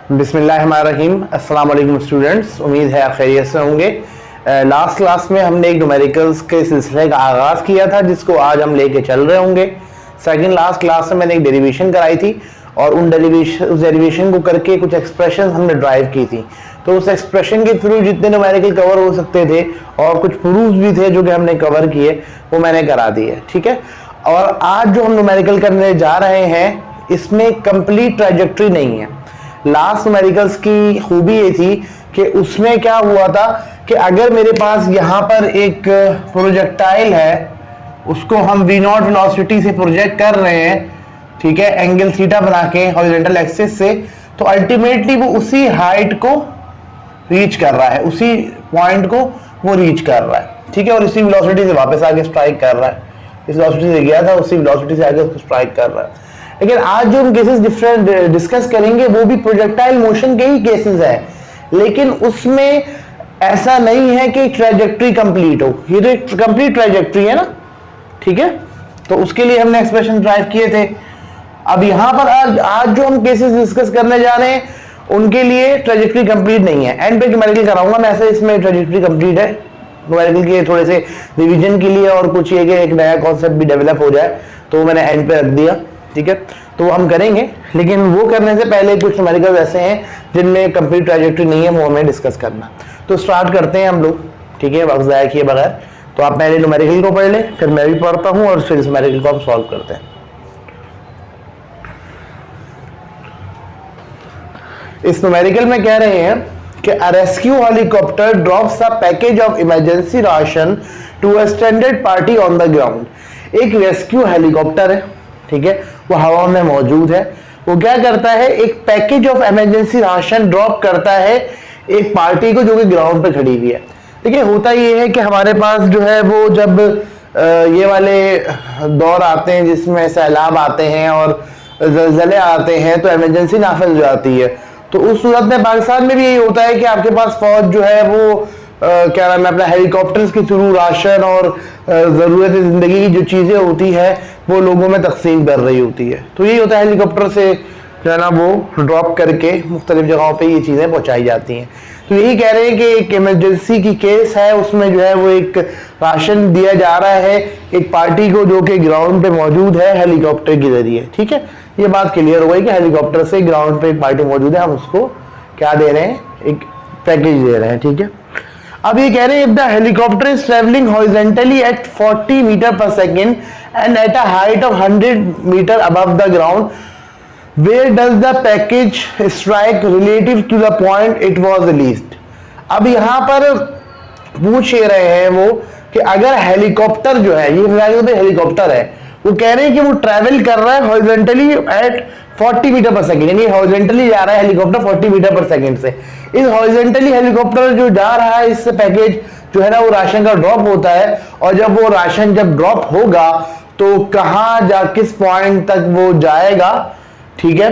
बिस्मिल्लाहिर्रहमानिर्रहीम। अस्सलाम वालेकुम स्टूडेंट्स, उम्मीद है आप खैरियत से होंगे। लास्ट क्लास में हमने एक न्यूमेरिकल्स के सिलसिले का आगाज़ किया था जिसको आज हम लेके चल रहे होंगे। सेकंड लास्ट क्लास में मैंने एक डेरिवेशन कराई थी और उस डेरिवेशन को करके कुछ एक्सप्रेशन हमने ड्राइव की थी। तो उस एक्सप्रेशन के थ्रू जितने न्यूमेरिकल कवर हो सकते थे और कुछ प्रूफ भी थे जो कि हमने कवर किए वो मैंने करा दिए, ठीक है। और आज जो हम न्यूमेरिकल करने जा रहे हैं इसमें कंप्लीट ट्रैजेक्टरी नहीं है। लास्ट न्यूमेरिकल्स की खूबी ये थी कि उसमें क्या हुआ था कि अगर मेरे पास यहाँ पर एक प्रोजेक्टाइल है, उसको हम v0 वेलोसिटी से प्रोजेक्ट कर रहे हैं, ठीक है, एंगल थीटा बना के हॉरिजॉन्टल एक्सिस से, तो अल्टीमेटली वो उसी हाइट को रीच कर रहा है, उसी पॉइंट को वो रीच कर रहा है, ठीक है, और इसी वेलोसिटी से वापस आगे स्ट्राइक कर रहा है। इस वेलोसिटी से गया था, उसी वेलोसिटी से आगे उसको स्ट्राइक कर रहा है। लेकिन आज जो हम केसेस डिफरेंट डिस्कस करेंगे वो भी प्रोजेक्टाइल मोशन के ही केसेस है, लेकिन उसमें ऐसा नहीं है कि ट्रैजेक्टरी कंप्लीट हो। ये तो कंप्लीट ट्रैजेक्टरी है ना, ठीक है, तो उसके लिए हमने एक्सप्रेशन ड्राइव किए थे। अब यहाँ पर आज जो हम केसेस डिस्कस करने जा रहे हैं उनके लिए ट्रैजेक्टरी कंप्लीट नहीं है। एंड पे न्यूमेरिकल कराऊंगा मैं, ऐसे इसमें ट्रैजेक्टरी कंप्लीट है। न्यूमेरिकल के थोड़े से रिवीजन के लिए और कुछ ये कि एक नया कॉन्सेप्ट भी डेवलप हो जाए तो मैंने एंड पे रख दिया, ठीक है, तो हम करेंगे। लेकिन वो करने से पहले कुछ न्यूमेरिकल ऐसे हैं जिनमें कंप्लीट ट्रैजेक्टरी नहीं है, वो हमें डिस्कस करना। तो स्टार्ट करते हैं हम लोग, ठीक है, वक्त ज़ाया किए बगैर। तो आप पहले न्यूमेरिकल को पढ़ लें, फिर मैं भी पढ़ता हूँ और फिर इस न्यूमेरिकल को हम सॉल्व करते हैं। इस न्यूमेरिकल में कह रहे हैं कि a rescue helicopter drops a package of emergency ration to a stranded party on the ground. एक रेस्क्यू हेलीकॉप्टर है, ठीक है, वो हवा में मौजूद है। वो क्या करता है, एक package of emergency ration drop करता है एक पार्टी को जो कि ग्राउंड पे खड़ी हुई है। देखिए, होता ये है कि हमारे पास जो है वो जब ये वाले दौर आते हैं जिसमें सैलाब आते हैं और ज़लज़ले आते हैं तो इमरजेंसी नाफिज हो जाती है। तो उस सूरत में पाकिस्तान में भी यही होता है कि आपके पास फौज जो है वो क्या नाम है, अपना हेलीकॉप्टर्स के थ्रू राशन और ज़रूरत ज़िंदगी की जो चीज़ें होती है वो लोगों में तकसीम कर रही होती है। तो यही होता है, हेलीकॉप्टर से जो है ना वो ड्रॉप करके मुख्तलिफ जगहों पे ये चीज़ें पहुंचाई जाती हैं। तो यही कह रहे हैं कि एक इमरजेंसी की केस है, उसमें जो है वो एक राशन दिया जा रहा है एक पार्टी को जो कि ग्राउंड पे मौजूद है हेलीकॉप्टर के जरिए, ठीक है। ये बात क्लियर हो गई कि हेलीकॉप्टर से ग्राउंड पे एक पार्टी मौजूद है, हम उसको क्या दे रहे हैं, एक पैकेज दे रहे हैं, ठीक है। अब ये कह रहे हैं if the helicopter is travelling horizontally at 40 metre per second and at a height of 100 metre above the ground, where does the package strike relative to the point it was released. अब यहाँ पर पूछ रहे हैं वो कि अगर helicopter जो है, ये हेलीकॉप्टर है, वो कह रहे हैं कि वो ट्रैवल कर रहा है horizontally at 40 metre per second, यानी हॉरिजॉन्टली जा रहा है हेलीकॉप्टर 40 मीटर पर सेकेंड से। इस हॉरिजॉन्टली हेलीकॉप्टर जो जा रहा है, इससे पैकेज जो है ना वो राशन का ड्रॉप होता है, और जब वो राशन जब ड्रॉप होगा तो कहाँ जा, किस पॉइंट तक वो जाएगा, ठीक है,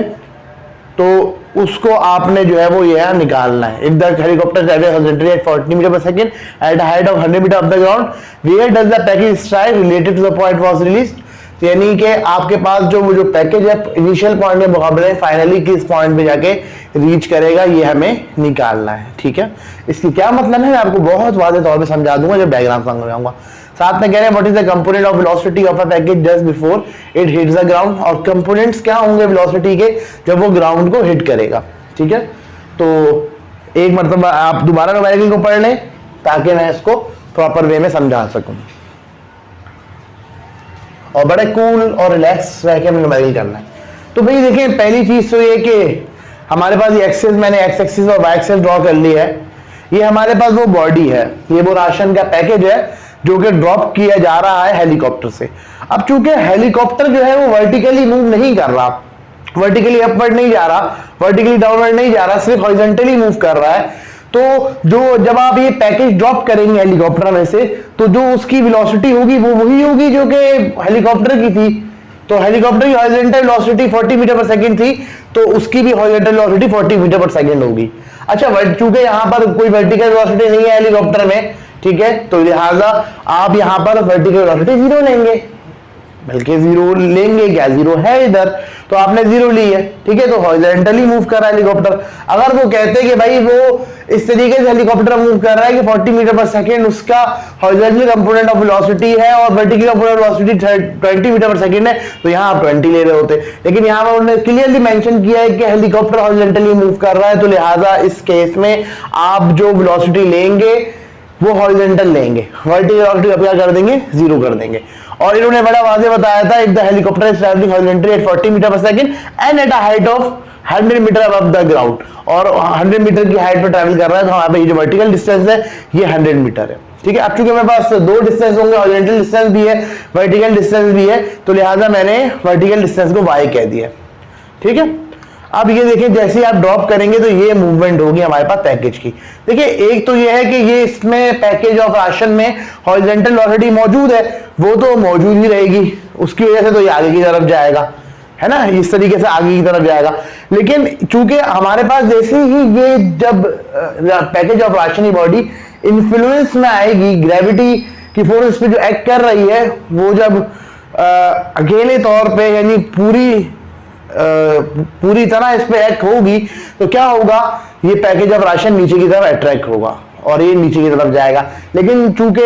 तो उसको आपने जो है वो यह निकालना है। If the helicopter travel horizontally at 40 metre per second at height of 100 metre of the ground, where does the package strike related to the point was released. यानी कि आपके पास जो पैकेज है इनिशियल पॉइंट के मुकाबले फाइनली किस point पे जाके रीच करेगा, ये हमें निकालना है, ठीक है। इसकी क्या मतलब है मैं आपको बहुत वाज़ेह तौर पे समझा दूंगा जब डायग्राम समझाऊंगा। साथ में कह रहे हैं what is the component of velocity of a package just before it hits the ground, और कंपोनेंट्स क्या होंगे वेलोसिटी के जब वो ग्राउंड को हिट करेगा, ठीक है। तो एक मरतबा आप दोबारा न्यूमेरिकल को पढ़ लें ताकि मैं इसको प्रॉपर वे में समझा सकूं और बड़े कूल और रिलैक्स रह के हमें न्यूमेरिकल करना है। तो भाई देखिए, पहली चीज तो ये कि हमारे पास ये एक्सिस, मैंने एक्स एक्सिस और वाई एक्सिस ड्रॉ कर ली है। ये हमारे पास वो बॉडी है, ये वो राशन का पैकेज है जो कि ड्रॉप किया जा रहा है हेलीकॉप्टर से। अब चूंकि हेलीकॉप्टर जो है वो वर्टिकली मूव नहीं कर रहा, वर्टिकली अपवर्ड नहीं जा रहा, वर्टिकली डाउनवर्ड नहीं जा रहा, सिर्फ हॉरिजॉन्टली मूव कर रहा है, तो जो जब आप ये पैकेज ड्रॉप करेंगे हेलीकॉप्टर में से, तो जो उसकी वेलोसिटी होगी वो वही होगी जो कि हेलीकॉप्टर की थी। तो हेलीकॉप्टर की हॉरिजॉन्टल वेलोसिटी 40 मीटर पर सेकंड थी, तो उसकी भी हॉरिजॉन्टल वेलोसिटी 40 मीटर पर सेकंड होगी। अच्छा, चूंकि यहाँ पर कोई वर्टिकल वेलोसिटी नहीं है हेलीकॉप्टर में, ठीक है, तो लिहाजा आप यहाँ पर वर्टिकल वेलोसिटी 0 लेंगे, बल्कि जीरो लेंगे क्या, जीरो है इधर तो आपने जीरो ली है, ठीक है। तो हॉरिजॉन्टली मूव कर रहा है हेलीकॉप्टर। अगर वो कहते हैं कि भाई वो इस तरीके से हेलीकॉप्टर मूव कर रहा है कि 40 मीटर पर सेकेंड उसका हॉरिजॉन्टल कंपोनेंट ऑफ वेलोसिटी है और vertical component of velocity 20 metre per second है, तो यहाँ आप 20 ले रहे होते। लेकिन यहाँ पर उन्होंने क्लियरली मेंशन किया है कि हेलीकॉप्टर हॉरिजॉन्टली मूव कर रहा है, तो लिहाजा इस केस में आप जो वेलोसिटी लेंगे वो हॉरिजॉन्टल लेंगे, वर्टिकल वेलोसिटी आप क्या कर देंगे, जीरो कर देंगे। और इन्होंने बड़ा वाज़ेह बताया था, if the helicopter is travelling horizontally at 40 metre पर second and at a height of 100 metre above the ground, और 100 मीटर की हाइट पर ट्रैवल कर रहा है, तो हमारे पे ये जो वर्टिकल डिस्टेंस है ये 100 मीटर है, ठीक है। अब चूंकि मेरे पास दो डिस्टेंस होंगे, हॉरिजॉन्टल डिस्टेंस भी है, वर्टिकल डिस्टेंस भी है, तो लिहाजा मैंने वर्टिकल डिस्टेंस को y कह दिया, ठीक है। अब ये देखिए जैसे आप ड्रॉप करेंगे तो ये मूवमेंट होगी हमारे पास पैकेज की। देखिए एक तो ये है कि ये इसमें पैकेज ऑफ राशन में हॉरिजॉन्टल वेलोसिटी मौजूद है, वो तो मौजूद ही रहेगी, उसकी वजह से तो ये आगे की तरफ जाएगा, है ना, इस तरीके से आगे की तरफ जाएगा। लेकिन चूंकि हमारे पास जैसे ही ये जब package of ration body influence में आएगी, ग्रेविटी की फोर्स पे जो एक्ट कर रही है, वो जब अकेले तौर पे यानी पूरी तरह इस पे एक्ट होगी, तो क्या होगा, ये पैकेज ऑफ राशन नीचे की तरफ अट्रैक्ट होगा और ये नीचे की तरफ जाएगा। लेकिन चूंकि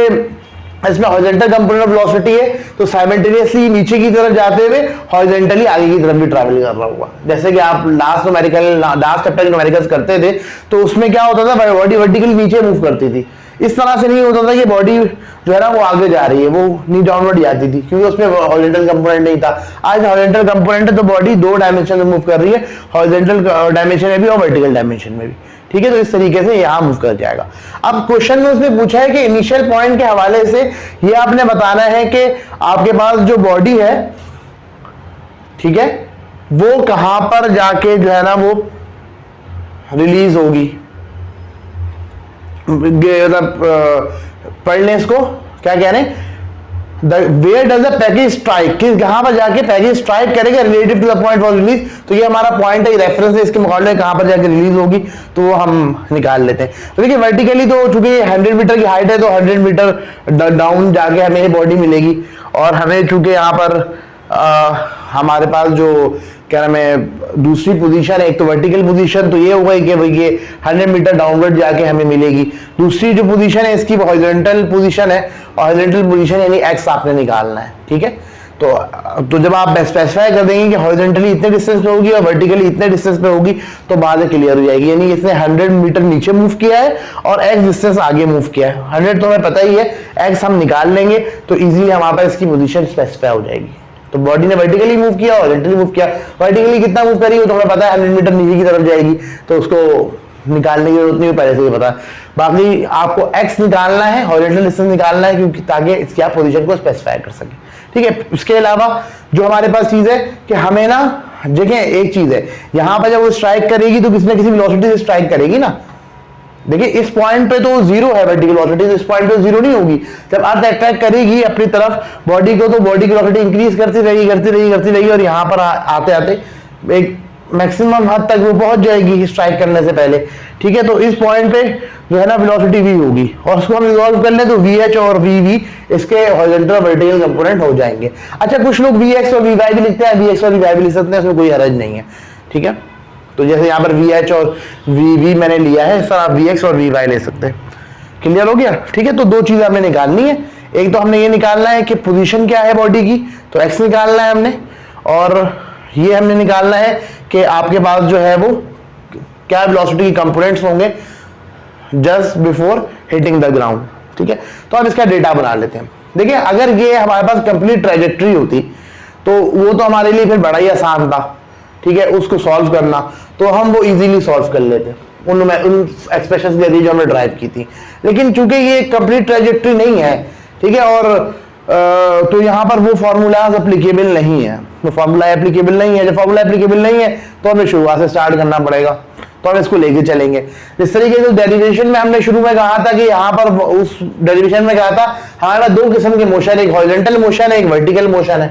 इसमें हॉरिजॉन्टल कंपोनेंट ऑफ वेलोसिटी है, तो साइमल्टेनियसली नीचे की तरफ जाते हुए हॉरिजॉन्टली आगे की तरफ भी ट्रैवल कर रहा होगा। जैसे कि आप लास्ट चैप्टर न्यूमेरिकल्स करते थे, तो उसमें क्या होता था, बॉडी वर्टिकली नीचे मूव करती थी। इस तरह से नहीं होता था कि बॉडी जो है ना वो आगे जा रही है, वो नी डाउनवर्ड जाती थी, क्योंकि उसमें हॉरिजॉन्टल कंपोनेंट नहीं था। आज हॉरिजॉन्टल कंपोनेंट है, तो बॉडी दो डायमेंशन में मूव कर रही है, हॉरिजॉन्टल डायमेंशन में भी और वर्टिकल डायमेंशन में भी, ठीक है। तो इस तरीके से यहां मूव कर जाएगा। अब क्वेश्चन में उसने पूछा है कि इनिशियल पॉइंट के हवाले से ये आपने बताना है कि आपके पास जो बॉडी है, ठीक है, वो कहां पर जाके जो है ना वो रिलीज होगी। पढ़ने इसको क्या कह रहे हैं, where does the package strike, किस कहां पर जाके पैकेज स्ट्राइक करेगा relative to the point for release. तो ये हमारा पॉइंट है, रेफरेंस है, इसके मुकाबले कहां पर जाके रिलीज होगी, तो वो हम निकाल लेते हैं। तो देखिए वर्टिकली तो चूंकि 100 मीटर की हाइट है, तो 100 मीटर डाउन जाके हमें ये बॉडी मिलेगी, और हमें चूंकि यहाँ पर हमारे पास जो क्या नाम है दूसरी पोजीशन है, एक तो वर्टिकल पोजीशन, तो ये होगा कि भाई ये 100 मीटर डाउनवर्ड जाके हमें मिलेगी। दूसरी जो पोजीशन है इसकी हॉरिजॉन्टल पोजीशन है, हॉरिजॉन्टल पोजीशन यानी एक्स आपने निकालना है, ठीक है। तो जब आप स्पेसिफाई कर देंगे कि हॉरिजॉन्टली इतने डिस्टेंस पे होगी और वर्टिकली इतने डिस्टेंस पे होगी, तो बात क्लियर हो जाएगी। यानी इसने 100 मीटर नीचे मूव किया है और एक्स डिस्टेंस आगे मूव किया है। 100 तो हमें पता ही है, एक्स हम निकाल लेंगे तो इजीली हमारे पास इसकी पोजीशन स्पेसिफाई हो जाएगी। तो बॉडी ने वर्टिकली मूव किया, हॉरिजॉन्टली मूव किया। वर्टिकली कितना मूव करी, तो हमें पता है 100 मीटर नीचे की तरफ जाएगी, तो उसको निकालने की जरूरत नहीं, पहले से ही पता है। बाकी आपको एक्स निकालना है, हॉरिजॉन्टल डिस्टेंस निकालना है, क्योंकि ताकि इसकी आप पोजीशन को स्पेसिफाई कर सके, ठीक है। उसके अलावा जो हमारे पास चीज है कि हमें ना देखिए एक चीज है, यहां पर जब वो स्ट्राइक करेगी तो किसी न किसी वेलोसिटी से स्ट्राइक करेगी ना। देखिए इस पॉइंट पे तो जीरो है वर्टिकल वेलोसिटी, तो इस पॉइंट पे जीरो नहीं होगी। जब अर्थ अट्रैक्ट करेगी अपनी तरफ बॉडी को, तो बॉडी की वेलोसिटी इंक्रीज करती रहेगी, और यहाँ पर आते आते एक मैक्सिमम हद तक वो पहुंच जाएगी स्ट्राइक करने से पहले, ठीक है। तो इस पॉइंट पे जो है ना वेलोसिटी v होगी, और उसको हम रिजॉल्व कर ले तो vh और vv इसके हॉरिजॉन्टल और वर्टिकल कंपोनेंट हो जाएंगे। अच्छा कुछ लोग vx और vy भी लिखते हैं, vx और vy भी लिख सकते हैं, उसमें कोई हरज नहीं है, ठीक है। तो जैसे यहाँ पर vh और vv मैंने लिया है, इस तरह आप vx और vy ले सकते हैं। क्लियर हो गया, ठीक है। तो दो चीजें हमें निकालनी है, एक तो हमने ये निकालना है कि पोजीशन क्या है बॉडी की, तो x निकालना है हमने, और ये हमने निकालना है कि आपके पास जो है वो क्या वेलोसिटी के कंपोनेंट्स होंगे just before hitting the ground, ठीक है। तो अब इसका डेटा बना लेते हैं। देखिए अगर ये हमारे पास कंप्लीट ट्रैजेक्टरी होती तो वो तो हमारे लिए फिर बड़ा ही आसान था, ठीक है, उसको सॉल्व करना, तो हम वो इजीली सॉल्व कर लेते उन एक्सप्रेशंस के जरिए जो हमने ड्राइव की थी। लेकिन चूंकि ये कंप्लीट ट्रैजेक्टरी नहीं है, ठीक है, और तो यहाँ पर वो फॉर्मूलाज एप्लीकेबल नहीं है, वो फॉर्मूला एप्लीकेबल नहीं है। जब फॉर्मूला एप्लीकेबल नहीं है तो हमें शुरुआत से स्टार्ट करना पड़ेगा, तो हम इसको लेके चलेंगे। इस तरीके से डेरिवेशन में हमने शुरू में कहा था कि यहाँ पर उस डेरिवेशन में कहा था हमारा दो किस्म के मोशन, एक हॉरिजॉन्टल मोशन है, एक वर्टिकल मोशन है,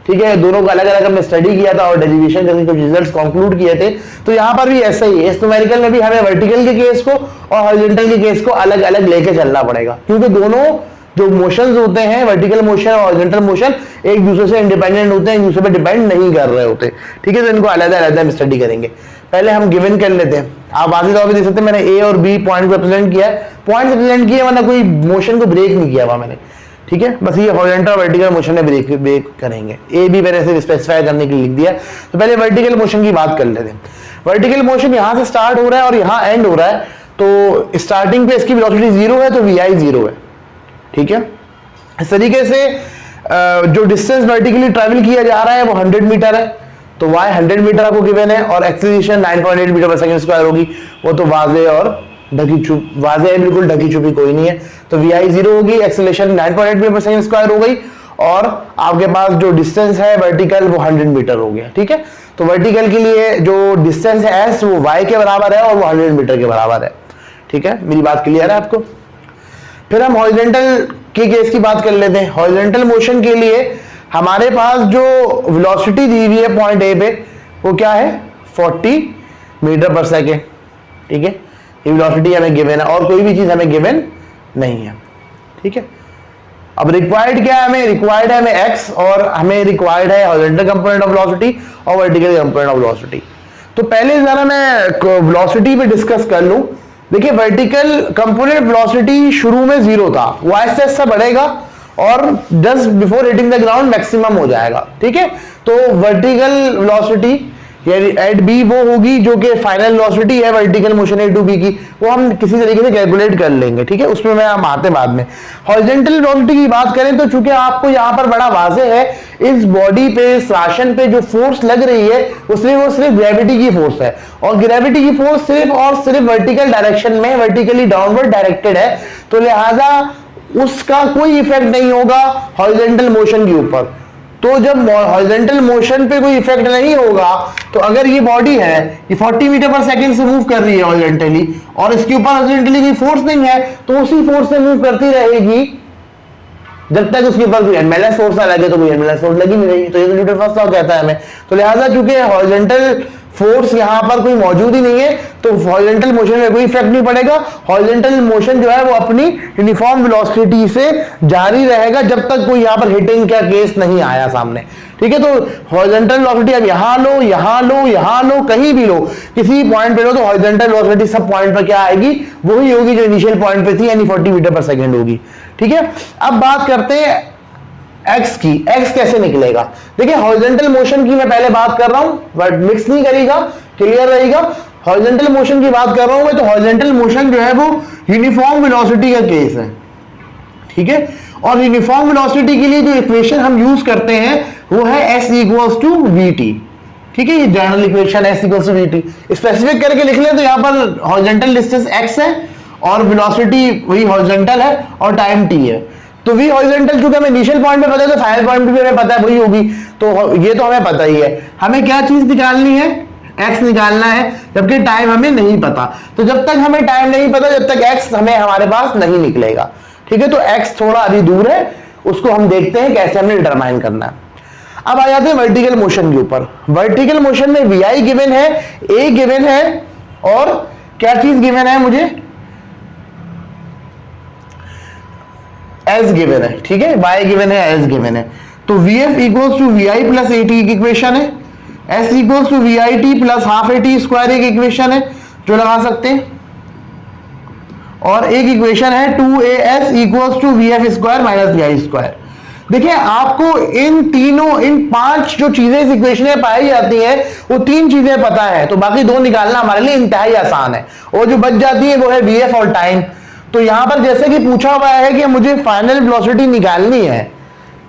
ठीक है। दोनों को अलग अलग हमने स्टडी किया था और डेरिवेशन करके कुछ रिजल्ट्स कंक्लूड किए थे। तो यहाँ पर भी ऐसा ही है, इस न्यूमेरिकल में भी हमें वर्टिकल के केस को और हॉरिजॉन्टल के केस को अलग अलग लेके चलना पड़ेगा, क्योंकि दोनों जो मोशंस होते हैं वर्टिकल मोशन और हॉरिजॉन्टल मोशन एक दूसरे से इंडिपेंडेंट होते हैं, एक दूसरे पर डिपेंड नहीं कर रहे होते। ठीक है, तो इनको अलग अलग हम स्टडी करेंगे। पहले हम गिवन कर लेते हैं। आप वाज़ेह तौर पे देख सकते हैं मैंने ए और बी पॉइंट को रिप्रेजेंट किया है, पॉइंट रिप्रेजेंट किया वरना कोई मोशन को ब्रेक नहीं किया हुआ मैंने। ठीक है, बस ये हॉरिजॉन्टल और वर्टिकल मोशन में ब्रेक करेंगे। ए बी मैंने सिर्फ स्पेसिफाई करने के लिए लिख दिया। तो पहले वर्टिकल मोशन की बात कर लेते हैं। वर्टिकल मोशन यहां से स्टार्ट हो रहा है और यहां एंड हो रहा है, तो स्टार्टिंग पे इसकी वेलोसिटी 0 है तो वी जीरो है। ठीक है, इस तरीके से जो डिस्टेंस वर्टिकली ट्रेवल किया जा रहा है वो 100 मीटर है, तो y 100 मीटर आपको गिवन है और एक्सीलरेशन 9.8 मीटर पर सेकंड स्क्वायर होगी। वो तो वाज़ेह और ढकी छुप वाज़ेह है, बिल्कुल ढकी छुपी कोई नहीं है। तो vi 0 होगी, एक्सीलरेशन 9.8 मीटर पर सेकंड स्क्वायर हो गई और आपके पास जो डिस्टेंस है वर्टिकल वो 100 मीटर हो गया। ठीक है, तो वर्टिकल के लिए जो डिस्टेंस है s वो y के बराबर है और वो 100 मीटर के बराबर है। ठीक है, मेरी बात क्लियर है आपको। फिर हम हॉरिजॉन्टल के केस की बात कर लेते हैं। हॉरिजॉन्टल मोशन के लिए हमारे पास जो वेलोसिटी दी हुई है पॉइंट ए पे वो क्या है 40 मीटर पर सेकेंड। ठीक है, ये वेलोसिटी हमें गिवन है और कोई भी चीज हमें गिवन नहीं है। ठीक है, अब रिक्वायर्ड क्या है हमें, रिक्वायर्ड है हमें x और हमें रिक्वायर्ड है हॉरिजॉन्टल कंपोनेंट ऑफ वेलोसिटी और वर्टिकल कंपोनेंट ऑफ वेलोसिटी। तो पहले जरा मैं वेलोसिटी पे डिस्कस कर लूं। देखिए वर्टिकल कंपोनेंट वेलोसिटी शुरू में 0 था, वो आहिस्ता आहिस्ता बढ़ेगा और just before hitting the ground maximum हो जाएगा। ठीक है, तो वर्टिकल वेलोसिटी एट बी वो होगी जो कि फाइनल वेलोसिटी है vertical motion A to B की, वो हम किसी तरीके से कैलकुलेट कर लेंगे। ठीक है, उसमें मैं हम आते बाद में। हॉरिजॉन्टल वेलोसिटी की बात करें तो चूंकि आपको यहाँ पर बड़ा वाज़ेह है इस बॉडी पे इस राशन पे जो फोर्स लग रही है वो सिर्फ ग्रेविटी की फोर्स है और ग्रेविटी की फोर्स सिर्फ और सिर्फ वर्टिकल डायरेक्शन में वर्टिकली डाउनवर्ड डायरेक्टेड है, तो लिहाजा उसका कोई इफेक्ट नहीं होगा हॉरिजॉन्टल मोशन के ऊपर। तो जब हॉरिजॉन्टल मोशन पे कोई इफेक्ट नहीं होगा तो अगर ये बॉडी है ये 40 मीटर पर सेकंड से मूव कर रही है हॉरिजॉन्टली और इसके ऊपर हॉरिजॉन्टली की फोर्स नहीं है तो उसी फोर्स से मूव करती रहेगी जब तक उसके ऊपर कोई एनएलएस फोर्स ना लगे, तो कोई एनएलएस फोर्स लगी नहीं रही। तो ये तो न्यूटन फर्स्ट लॉ कहता है हमें। तो लिहाजा चूंकि हॉरिजॉन्टल फोर्स यहां पर कोई मौजूद ही नहीं है तो हॉरिजॉन्टल मोशन में कोई इफेक्ट नहीं पड़ेगा। हॉरिजॉन्टल मोशन जो है वो अपनी यूनिफॉर्म वेलोसिटी से जारी रहेगा जब तक कोई यहां पर हिटिंग का केस नहीं आया सामने। ठीक है, तो हॉरिजॉन्टल वेलोसिटी अब यहां लो यहां लो यहां लो कहीं भी लो, किसी पॉइंट पे लो तो हॉरिजॉन्टल वेलोसिटी सब पॉइंट पर क्या आएगी वही होगी जो इनिशियल पॉइंट पे थी, यानी 40 मीटर पर सेकेंड होगी। ठीक है, अब बात करते हैं एक्स की। एक्स कैसे निकलेगा, देखिए हॉरिजॉन्टल मोशन की मैं पहले बात कर रहा हूं, वर्ड मिक्स नहीं करेगा, क्लियर रहेगा। हॉरिजॉन्टल मोशन की बात कर रहा हूं मैं, तो हॉरिजॉन्टल मोशन जो है वो यूनिफॉर्म वेलोसिटी का केस है। ठीक है, और यूनिफॉर्म वेलोसिटी के लिए जो इक्वेशन हम यूज करते हैं वो है s इक्वल्स टू vt। ठीक है, ये general equation s equals to vt specific करके लिख ले तो यहां पर हॉरिजॉन्टल डिस्टेंस x है और वेलोसिटी वही हॉरिजॉन्टल है और टाइम t है। तो v हॉरिजॉन्टल चूंकि हमें इनिशियल पॉइंट पे पता है तो फाइनल पॉइंट पे हमें पता है वही होगी, तो ये तो हमें पता ही है। हमें क्या चीज निकालनी है, x निकालना है, जबकि टाइम हमें नहीं पता। तो जब तक हमें टाइम नहीं पता जब तक x हमें हमारे पास नहीं निकलेगा। ठीक है, तो x थोड़ा अभी दूर है, उसको हम देखते हैं कैसे हमने डिटरमाइन करना है। अब आ जाते हैं वर्टिकल मोशन के ऊपर। वर्टिकल मोशन में vi गिवन है, a गिवन है और क्या चीज गिवन है मुझे, s गिवन है। ठीक है, y गिवन है, s गिवन है। तो vf equals to vi plus at की इक्वेशन है, s equals to vit plus half at square एक इक्वेशन है जो लगा सकते हैं, और एक इक्वेशन है 2as equals to vf square minus vi square. देखिए आपको इन 5 जो चीजें इस इक्वेशन में पाई जाती हैं वो 3 चीजें पता है, तो बाकी 2 निकालना हमारे लिए इंतहाई आसान है। और जो बच जाती है वो है vf और टाइम। तो यहां पर जैसे कि पूछा हुआ है कि मुझे फाइनल वेलोसिटी निकालनी है,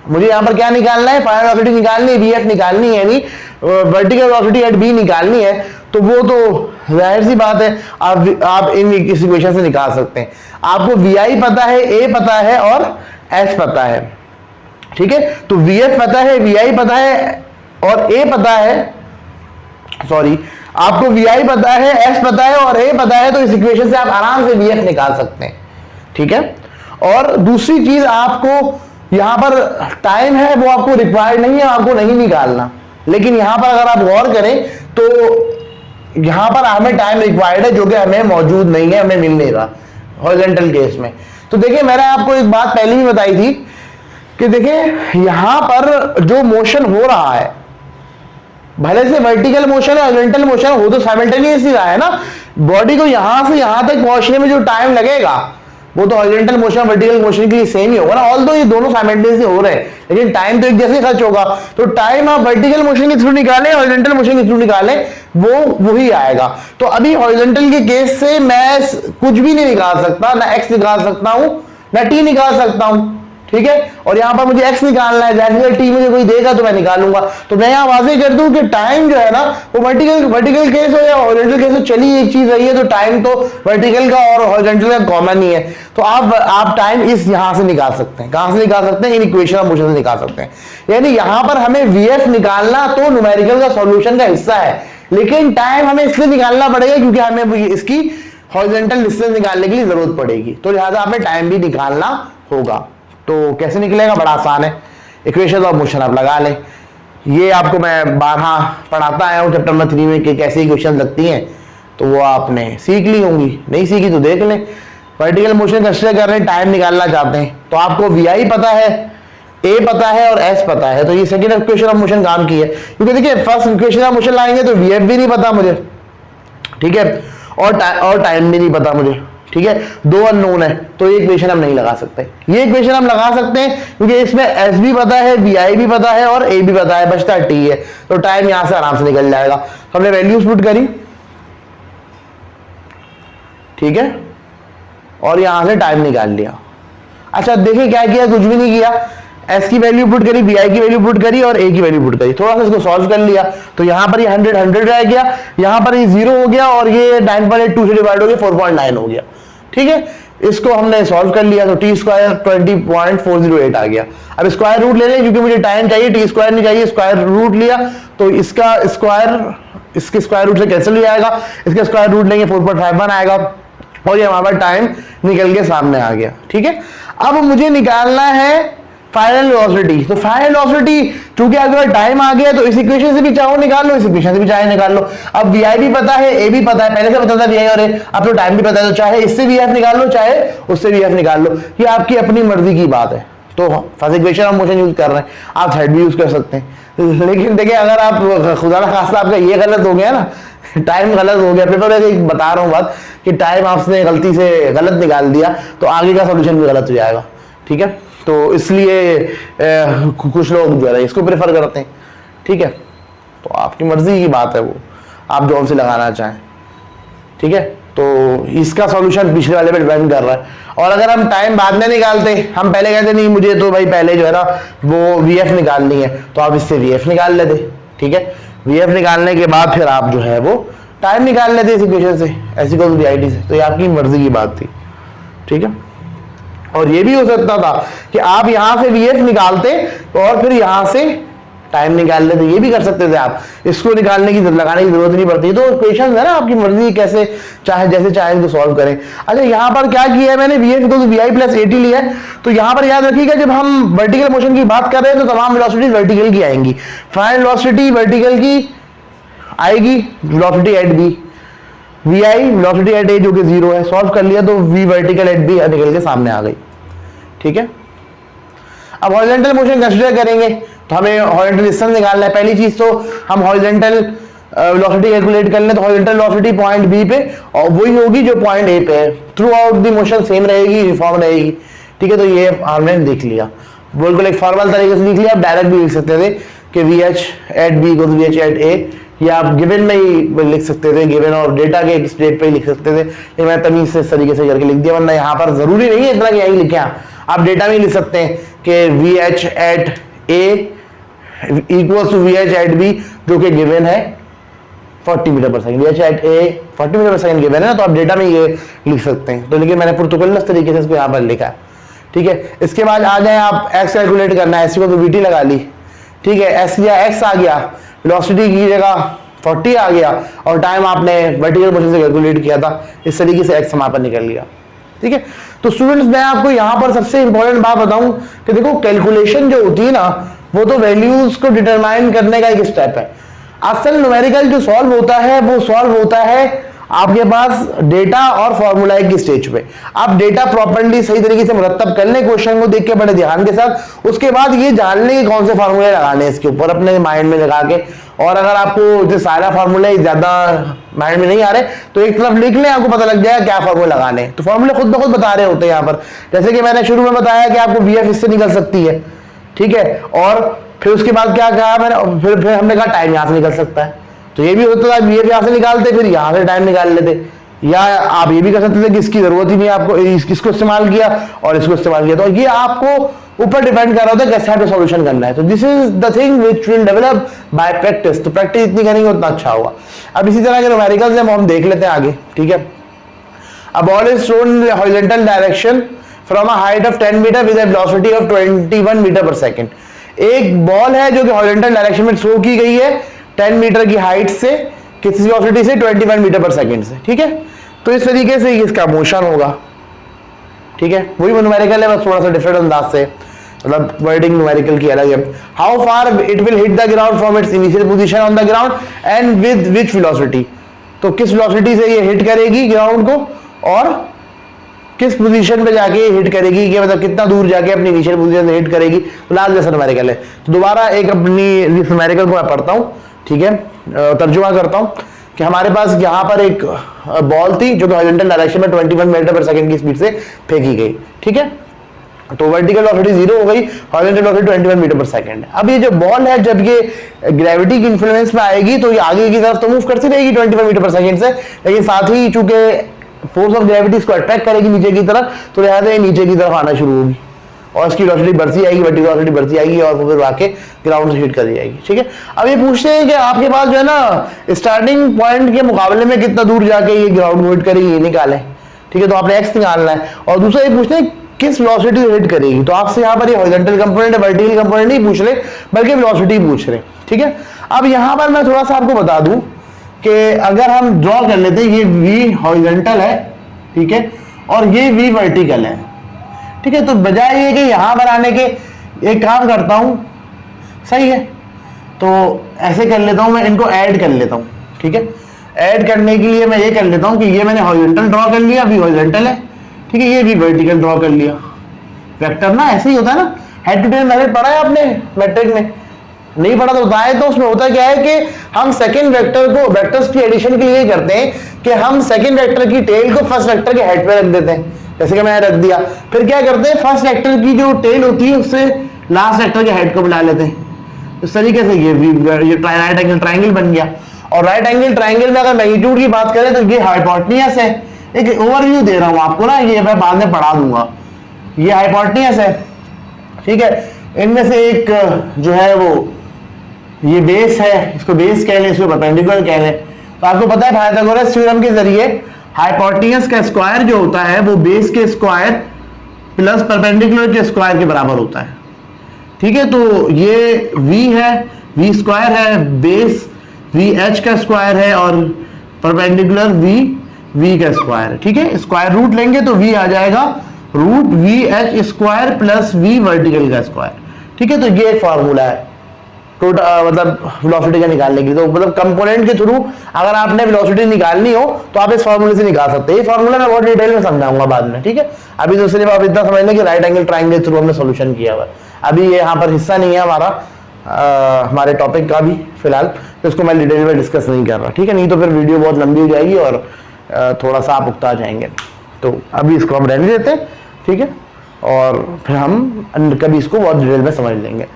मुझे यहां पर क्या निकालना है, फाइनल वेलोसिटी निकालनी है, vf निकालनी है, यानी वर्टिकल वेलोसिटी एट b निकालनी है, तो वो तो जाहिर सी बात है आप इस इक्वेशन से निकाल सकते हैं। आपको vi पता है, a पता है और s पता है। ठीक है, तो vf पता है, vi पता है और a पता है, सॉरी आपको vi पता है, s पता है और a पता है, तो इस इक्वेशन से आप आराम से vf निकाल सकते हैं। ठीक है, और दूसरी चीज आपको यहां पर टाइम है वो आपको रिक्वायर्ड नहीं है, आपको नहीं निकालना, लेकिन यहां पर अगर आप गौर करें तो यहां पर हमें टाइम रिक्वायर्ड है जो कि हमें मौजूद नहीं है, हमें मिल नहीं रहा हॉरिजॉन्टल केस में। तो देखिए मैंने आपको एक बात पहले ही बताई थी कि देखिए यहां पर जो मोशन हो रहा है, भले से वर्टिकल मोशन और हॉरिजॉन्टल मोशन हो तो साइमल्टेनियसली रहा है ना, बॉडी को यहां से यहां तक पहुंचने में जो टाइम लगेगा वो तो हॉरिजॉन्टल मोशन और वर्टिकल मोशन के लिए सेम ही होगा ना, ऑल्दो ये दोनों साइमल्टेनियसली हो रहे हैं, लेकिन टाइम तो एक जैसे खर्च होगा। तो टाइम आप वर्टिकल मोशन के थ्रू निकालें, हॉरिजॉन्टल मोशन के थ्रू निकालें, वो वही आएगा। तो अभी हॉरिजॉन्टल के केस से मैं कुछ भी नहीं निकाल सकता, ना एक्स निकाल सकता हूं ना टी निकाल सकता हूं, ठीक है। और यहां पर मुझे एक्स निकालना है, जैसे टी मुझे कोई देगा तो मैं निकालूंगा। तो मैं यहां वाज़ेह कर दूं कि टाइम जो है ना वो वर्टिकल केस हो या हॉरिजॉन्टल केस हो, चली एक चीज रही है, तो टाइम तो वर्टिकल का और हॉरिजॉन्टल का कॉमन ही है। तो आप टाइम इस यहां से निकाल सकते हैं। कहां से निकाल सकते हैं? इन इक्वेशन ऑफ मोशन से निकाल सकते हैं। यानी यहां पर हमें वीएफ निकालना तो न्यूमेरिकल का सॉल्यूशन का हिस्सा है, लेकिन टाइम हमें इसलिए निकालना पड़ेगा क्योंकि हमें इसकी हॉरिजॉन्टल डिस्टेंस निकालने के लिए जरूरत पड़ेगी, तो लिहाजा हमें टाइम भी निकालना होगा। तो कैसे निकलेगा? बड़ा आसान है, इक्वेशन ऑफ मोशन आप लगा लें। ये आपको मैं 12 पढ़ाता आया हूं चैप्टर नंबर 3 में कि कैसे इक्वेशन लगती हैं, तो वो आपने सीख ली होंगी, नहीं सीखी तो देख लें। वर्टिकल मोशन कंसीडर कर रहे हैं, टाइम निकालना चाहते हैं, तो आपको वी पता है, ए पता है और एस पता है, तो ये सेकंड इक्वेशन ऑफ मोशन काम की है। क्योंकि देखिए फर्स्ट इक्वेशन ऑफ मोशन लाएंगे तो वी भी नहीं पता मुझे, ठीक है, और टाइम भी नहीं पता मुझे, ठीक है, दो अननोन है, तो ये इक्वेशन हम नहीं लगा सकते। ये इक्वेशन हम लगा सकते हैं क्योंकि इसमें एस भी पता है, वी भी पता है और ए भी पता है, बचता टी है, तो टाइम यहां से आराम से निकल जाएगा। हमने वैल्यूज पुट करी, ठीक है, और यहां से टाइम निकाल लिया। अच्छा देखिए क्या किया, कुछ भी नहीं किया, एस की वैल्यू पुट करी, वी की वैल्यू पुट करी और ए की वैल्यू पुट करी, थोड़ा सा इसको सॉल्व कर लिया, तो यहां पर ये 100 रह गया, यहां पर ये 0 हो गया और ये 9.82 से डिवाइड हो गया 4.9 हो गया, ठीक है। इसको हमने सॉल्व कर लिया, तो टी स्क्वायर 20.408 आ गया। अब स्क्वायर रूट ले लें क्योंकि मुझे टाइम चाहिए, टी स्क्वायर नहीं चाहिए, स्क्वायर रूट लिया तो इसका स्क्वायर इसके स्क्वायर रूट से कैंसिल हो जाएगा, इसका स्क्वायर रूट लेंगे 4.51 आएगा और ये हमारा टाइम निकल के सामने आ गया, ठीक है। अब मुझे निकालना है फाइनल वेलोसिटी, तो फाइनल वेलोसिटी क्योंकि अगर टाइम आ गया तो इस इक्वेशन से भी चाहो निकाल लो, इस इक्वेशन से भी चाहे निकाल लो। अब वी भी पता है, ए भी पता है, पहले से पता था वी और ए, अब तो टाइम भी पता है, तो चाहे इससे वी एफ निकाल लो चाहे उससे वी एफ निकाल लो, ये आपकी अपनी मर्जी की बात है। तो first equation of motion use कर रहे हैं, आप थर्ड भी यूज कर सकते हैं, लेकिन देखिए अगर आप खुदा ना खास्ता आपका ये गलत हो गया ना, टाइम गलत हो गया, पेपर में बता रहा हूँ बात कि टाइम आपने गलती से गलत निकाल दिया तो आगे का सोल्यूशन भी गलत हो जाएगा, ठीक है। तो इसलिए कुछ लोग जो है इसको प्रेफर करते हैं, ठीक है। तो आपकी मर्जी की बात है, वो आप जो से लगाना चाहें, ठीक है। तो इसका सॉल्यूशन पिछले वाले पे डिपेंड कर रहा है। और अगर हम टाइम बाद में निकालते, हम पहले कहते नहीं मुझे तो भाई पहले जो है ना वो वीएफ निकालनी है, तो आप इससे वीएफ निकाल लेते, ठीक है। वीएफ निकालने के बाद फिर आप जो है वो टाइम निकाल लेते इस इक्वेशन से, ऐसी कोई वीआईटी से, तो ये आपकी मर्जी की बात थी, ठीक है। और ये भी हो सकता था कि आप यहां से वीएफ निकालते और फिर यहां से टाइम निकाल लेते, ये भी कर सकते थे आप, इसको निकालने की लगाने की जरूरत नहीं पड़ती। तो इक्वेशन है ना आपकी मर्जी, कैसे चाहे जैसे चाहे तो सॉल्व करें। अच्छा यहाँ पर क्या किया है मैंने, VF equal to V plus AT लिया है, तो यहाँ पर याद रखिएगा जब हम वर्टिकल मोशन की बात कर रहे हैं तो तमाम वेलोसिटी वर्टिकल की आएंगी, फाइनल वेलोसिटी वर्टिकल की आएगी, velocity at B, V velocity at A जो कि 0 है, सॉल्व कर लिया तो वी वर्टिकल एट बी निकल के सामने आ गई, ठीक है। अब हॉरिजॉन्टल मोशन कंसीडर करेंगे तो हमें हॉरिजॉन्टल डिस्टेंस निकालना है। पहली चीज तो हम हॉरिजॉन्टल वेलोसिटी कैलकुलेट कर लें, तो हॉरिजॉन्टल वेलोसिटी पॉइंट बी पे और वही होगी जो पॉइंट ए पे है, through out the motion same रहेगी, यूनिफॉर्म रहेगी, ठीक है। तो ये हमने देख लिया, बिल्कुल एक फॉर्मल तरीके से लिख लिया। आप डायरेक्ट भी लिख सकते थे कि V H at B equal to V H at A, या आप गिवन में ही लिख सकते थे, गिवन और डेटा के एक स्टेट पे ही लिख सकते थे, लेकिन मैं तमीज से इस तरीके से करके लिख दिया, वरना यहाँ पर जरूरी नहीं है इतना कि यही लिखे, आप डेटा में ही लिख सकते हैं कि V H at A equals to V H at B जो कि गिवन है 40 मीटर पर second, V H at A 40 metre पर सेकंड गिवन है ना, तो आप डेटा में ये लिख सकते हैं। तो लेकिन मैंने पुर्तुकल्लस तरीके से इसको यहाँ पर लिखा है, ठीक है। इसके बाद आ जाए आप एक्स कैलकुलेट करना है, एस को तो वी टी लगा ली, ठीक है, एस या एक्स आ गया, वेलोसिटी की जगह 40 आ गया और टाइम आपने वर्टिकल मोशन से कैलकुलेट किया था, इस तरीके से एक्स वहां पर निकल गया, ठीक है। तो स्टूडेंट्स मैं आपको यहां पर सबसे इंपॉर्टेंट बात बताऊं कि देखो कैलकुलेशन जो होती है ना वो तो वैल्यूज को डिटरमाइन करने का एक स्टेप है। असल न्यूमेरिकल जो सॉल्व होता है वो सॉल्व होता है आपके पास डेटा और फॉर्मूला की स्टेज पे आप डेटा प्रॉपर्ली सही तरीके से मुरतब कर लें, क्वेश्चन को देख के बड़े ध्यान के साथ, उसके बाद ये जान लें कि कौन से फार्मूले लगाने हैं इसके ऊपर अपने माइंड में लगा के। और अगर आपको जो सारा फार्मूले ज्यादा माइंड में नहीं आ रहे तो एक तरफ लिख लें, आपको पता लग जाएगा क्या फार्मूले लगाने हैं। तो फार्मूले खुद ब खुद बता रहे होते हैं यहाँ पर, जैसे कि मैंने शुरू में बताया कि आपको बीएफ इससे निकल सकती है, ठीक है, और फिर उसके बाद क्या कहा मैंने, फिर हमने कहा टाइम यहाँ से निकल सकता है। तो ये भी होता था बीएफ यहाँ से निकालते फिर यहाँ से टाइम निकाल लेते, या आप ये भी कर सकते थे कि इसकी जरूरत ही नहीं, आपको इसको इस्तेमाल किया और इसको इस्तेमाल किया। तो ये आपको ऊपर डिपेंड कर रहा होता है कैसे आपको सॉल्यूशन करना है। तो this is the thing which will develop by practice. तो प्रैक्टिस इतनी करेंगे उतना अच्छा होगा। अब इसी तरह के न्यूमेरिकल्स हम देख लेते हैं आगे, ठीक है। A ball is thrown in a horizontal direction from a height of 10 metre with a velocity of 21 metre per second. एक बॉल है जो कि हॉरिजॉन्टल डायरेक्शन में थ्रो की गई है 10 मीटर की हाइट से, किस वेलोसिटी से, 21 मीटर पर सेकेंड से, ठीक है। तो इस तरीके से इसका मोशन होगा, ठीक है। वही न्यूमेरिकल है, बस थोड़ा सा डिफरेंट अंदाज से, मतलब वर्डिंग न्यूमेरिकल की अलग है। How far it will hit the ground from its initial position on the ground and with which velocity. तो किस वेलोसिटी से ये हिट करेगी ग्राउंड को और किस पोजीशन पे जाके हिट करेगी, कि मतलब कितना दूर जाके अपनी इनिशियल पोजीशन से हिट करेगी। तो लास्ट जैसा न्यूमेरिकल है। तो दोबारा एक अपनी इस न्यूमेरिकल को मैं पढ़ता हूँ, ठीक है, तर्जुमा करता हूँ कि हमारे पास यहाँ पर एक बॉल थी जो कि हॉरिजॉन्टल डायरेक्शन में 21 मीटर पर सेकंड की स्पीड से फेंकी गई, ठीक है। तो वर्टिकल वेलोसिटी 0 हो गई, हॉरिजॉन्टल वेलोसिटी 21 मीटर पर सेकंड। अब ये जो बॉल है जब ये ग्रेविटी की इन्फ्लुएंस में आएगी तो ये आगे की तरफ तो मूव करती रहेगी 21 मीटर पर सेकंड से, लेकिन साथ ही चूंकि फोर्स ऑफ ग्रेविटी इसको अट्रैक्ट करेगी नीचे की तरफ, तो लिहाजा ये नीचे की तरफ आना शुरू होगी और इसकी वेलोसिटी बढ़ती आएगी, वर्टिकल वेलोसिटी बढ़ती आएगी और फिर आके ग्राउंड से हिट कर दी जाएगी, ठीक है। अब ये पूछते हैं कि आपके पास जो है ना स्टार्टिंग पॉइंट के मुकाबले में कितना दूर जाके ये ग्राउंड को हिट करेगी, ये निकालें, ठीक है। तो आपने एक्स निकालना है। और दूसरा ये पूछते हैं किस वेलोसिटी से हिट करेगी। तो आपसे यहाँ पर ये हॉरिजॉन्टल कंपोनेंट है, वर्टिकल कंपोनेंट नहीं पूछ रहे बल्कि वेलोसिटी पूछ रहे, ठीक है। अब यहाँ पर मैं थोड़ा सा आपको बता दूं कि अगर हम ड्रॉ कर लेते हैं, ये वी हॉरिजॉन्टल है, ठीक है, और ये वी वर्टिकल है, ठीक है। तो बजाय ये कि यहां पर आने के एक काम करता हूं, सही है, तो ऐसे कर लेता हूं, मैं इनको ऐड कर लेता हूं, ठीक है। ऐड करने के लिए मैं ये कर लेता हूं कि ये मैंने हॉरिजॉन्टल ड्रॉ कर लिया, वी हॉरिजॉन्टल है, ठीक है, ये भी वर्टिकल ड्रॉ कर लिया। वेक्टर ना ऐसे ही होता है ना, हेड टू टेल मेथड पढ़ा है आपने मैट्रिक में, नहीं पढ़ा तो बताए। तो उसमें होता क्या है कि हम सेकंड वेक्टर को वेक्टर्स की एडिशन के लिए करते हैं कि हम सेकंड वेक्टर की टेल को फर्स्ट वेक्टर के हेड पे रख देते हैं, जैसे कि मैंने रख दिया। फिर क्या करते हैं, फर्स्ट वेक्टर की जो टेल होती है उससे लास्ट वेक्टर के हेड को मिला लेते हैं। इस तरीके से ये राइट एंगल ट्राइंगल बन गया। और राइट एंगल ट्राइंगल में अगर मैग्नीट्यूड की बात करें तो ये हाइपोटेन्यूस है। एक ओवरव्यू दे रहा हूं आपको ना, ये मैं बाद में पढ़ा दूंगा। ये हाइपोटेन्यूस है, ठीक है। इनमें से एक जो है वो ये बेस है, इसको बेस कह लें, इसको परपेंडिकुलर कह लें। तो आपको पता है पाइथागोरस थ्योरम के जरिए हाइपोटेन्यूस का स्क्वायर जो होता है वो बेस के स्क्वायर प्लस परपेंडिकुलर के स्क्वायर के बराबर होता है, ठीक है। तो ये v है, v स्क्वायर है, बेस vh का स्क्वायर है और परपेंडिकुलर v का स्क्वायर है, ठीक है। स्क्वायर रूट लेंगे तो v आ जाएगा root vh square plus v vertical का स्क्वायर, ठीक है। तो ये एक फार्मूला है टोटल मतलब वेलोसिटी का निकालने की। तो मतलब कंपोनेंट के थ्रू अगर आपने वेलोसिटी निकालनी हो तो आप इस फार्मूले से निकाल सकते हैं। ये फार्मूला मैं बहुत डिटेल में समझाऊंगा बाद में, ठीक है। अभी तो सिर्फ आप इतना समझ लें कि राइट एंगल ट्राइंगल थ्रू हमने सॉल्यूशन किया हुआ। अभी ये यहाँ पर हिस्सा नहीं है हमारा हमारे टॉपिक का भी फिलहाल, तो इसको मैं डिटेल में डिस्कस नहीं कर रहा, ठीक है। नहीं तो फिर वीडियो बहुत लंबी हो जाएगी और थोड़ा सा आप उकता जाएंगे। तो अभी इसको हम रहने देते हैं, ठीक है, और फिर हम कभी इसको बहुत डिटेल में समझ लेंगे,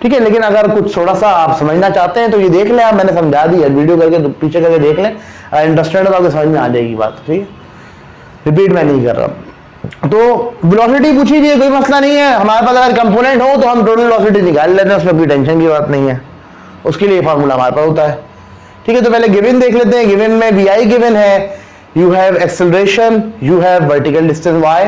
ठीक है। लेकिन अगर कुछ थोड़ा सा आप समझना चाहते हैं तो ये देख लें, आप मैंने समझा दी है, वीडियो करके तो पीछे करके देख लें, इंटरेस्टेड है तो आपको समझ में आ जाएगी बात, ठीक है। रिपीट मैं नहीं कर रहा। तो वेलोसिटी पूछी थी, कोई मसला नहीं है, हमारे पास अगर कंपोनेंट हो तो हम टोटल वेलोसिटी निकाल लेते हैं, उसमें कोई टेंशन की बात नहीं है। उसके लिए फार्मूला हमारे पास होता है, ठीक है। तो पहले गिवन देख लेते हैं। गिवन में vi गिवन है, you have acceleration, you have vertical distance y,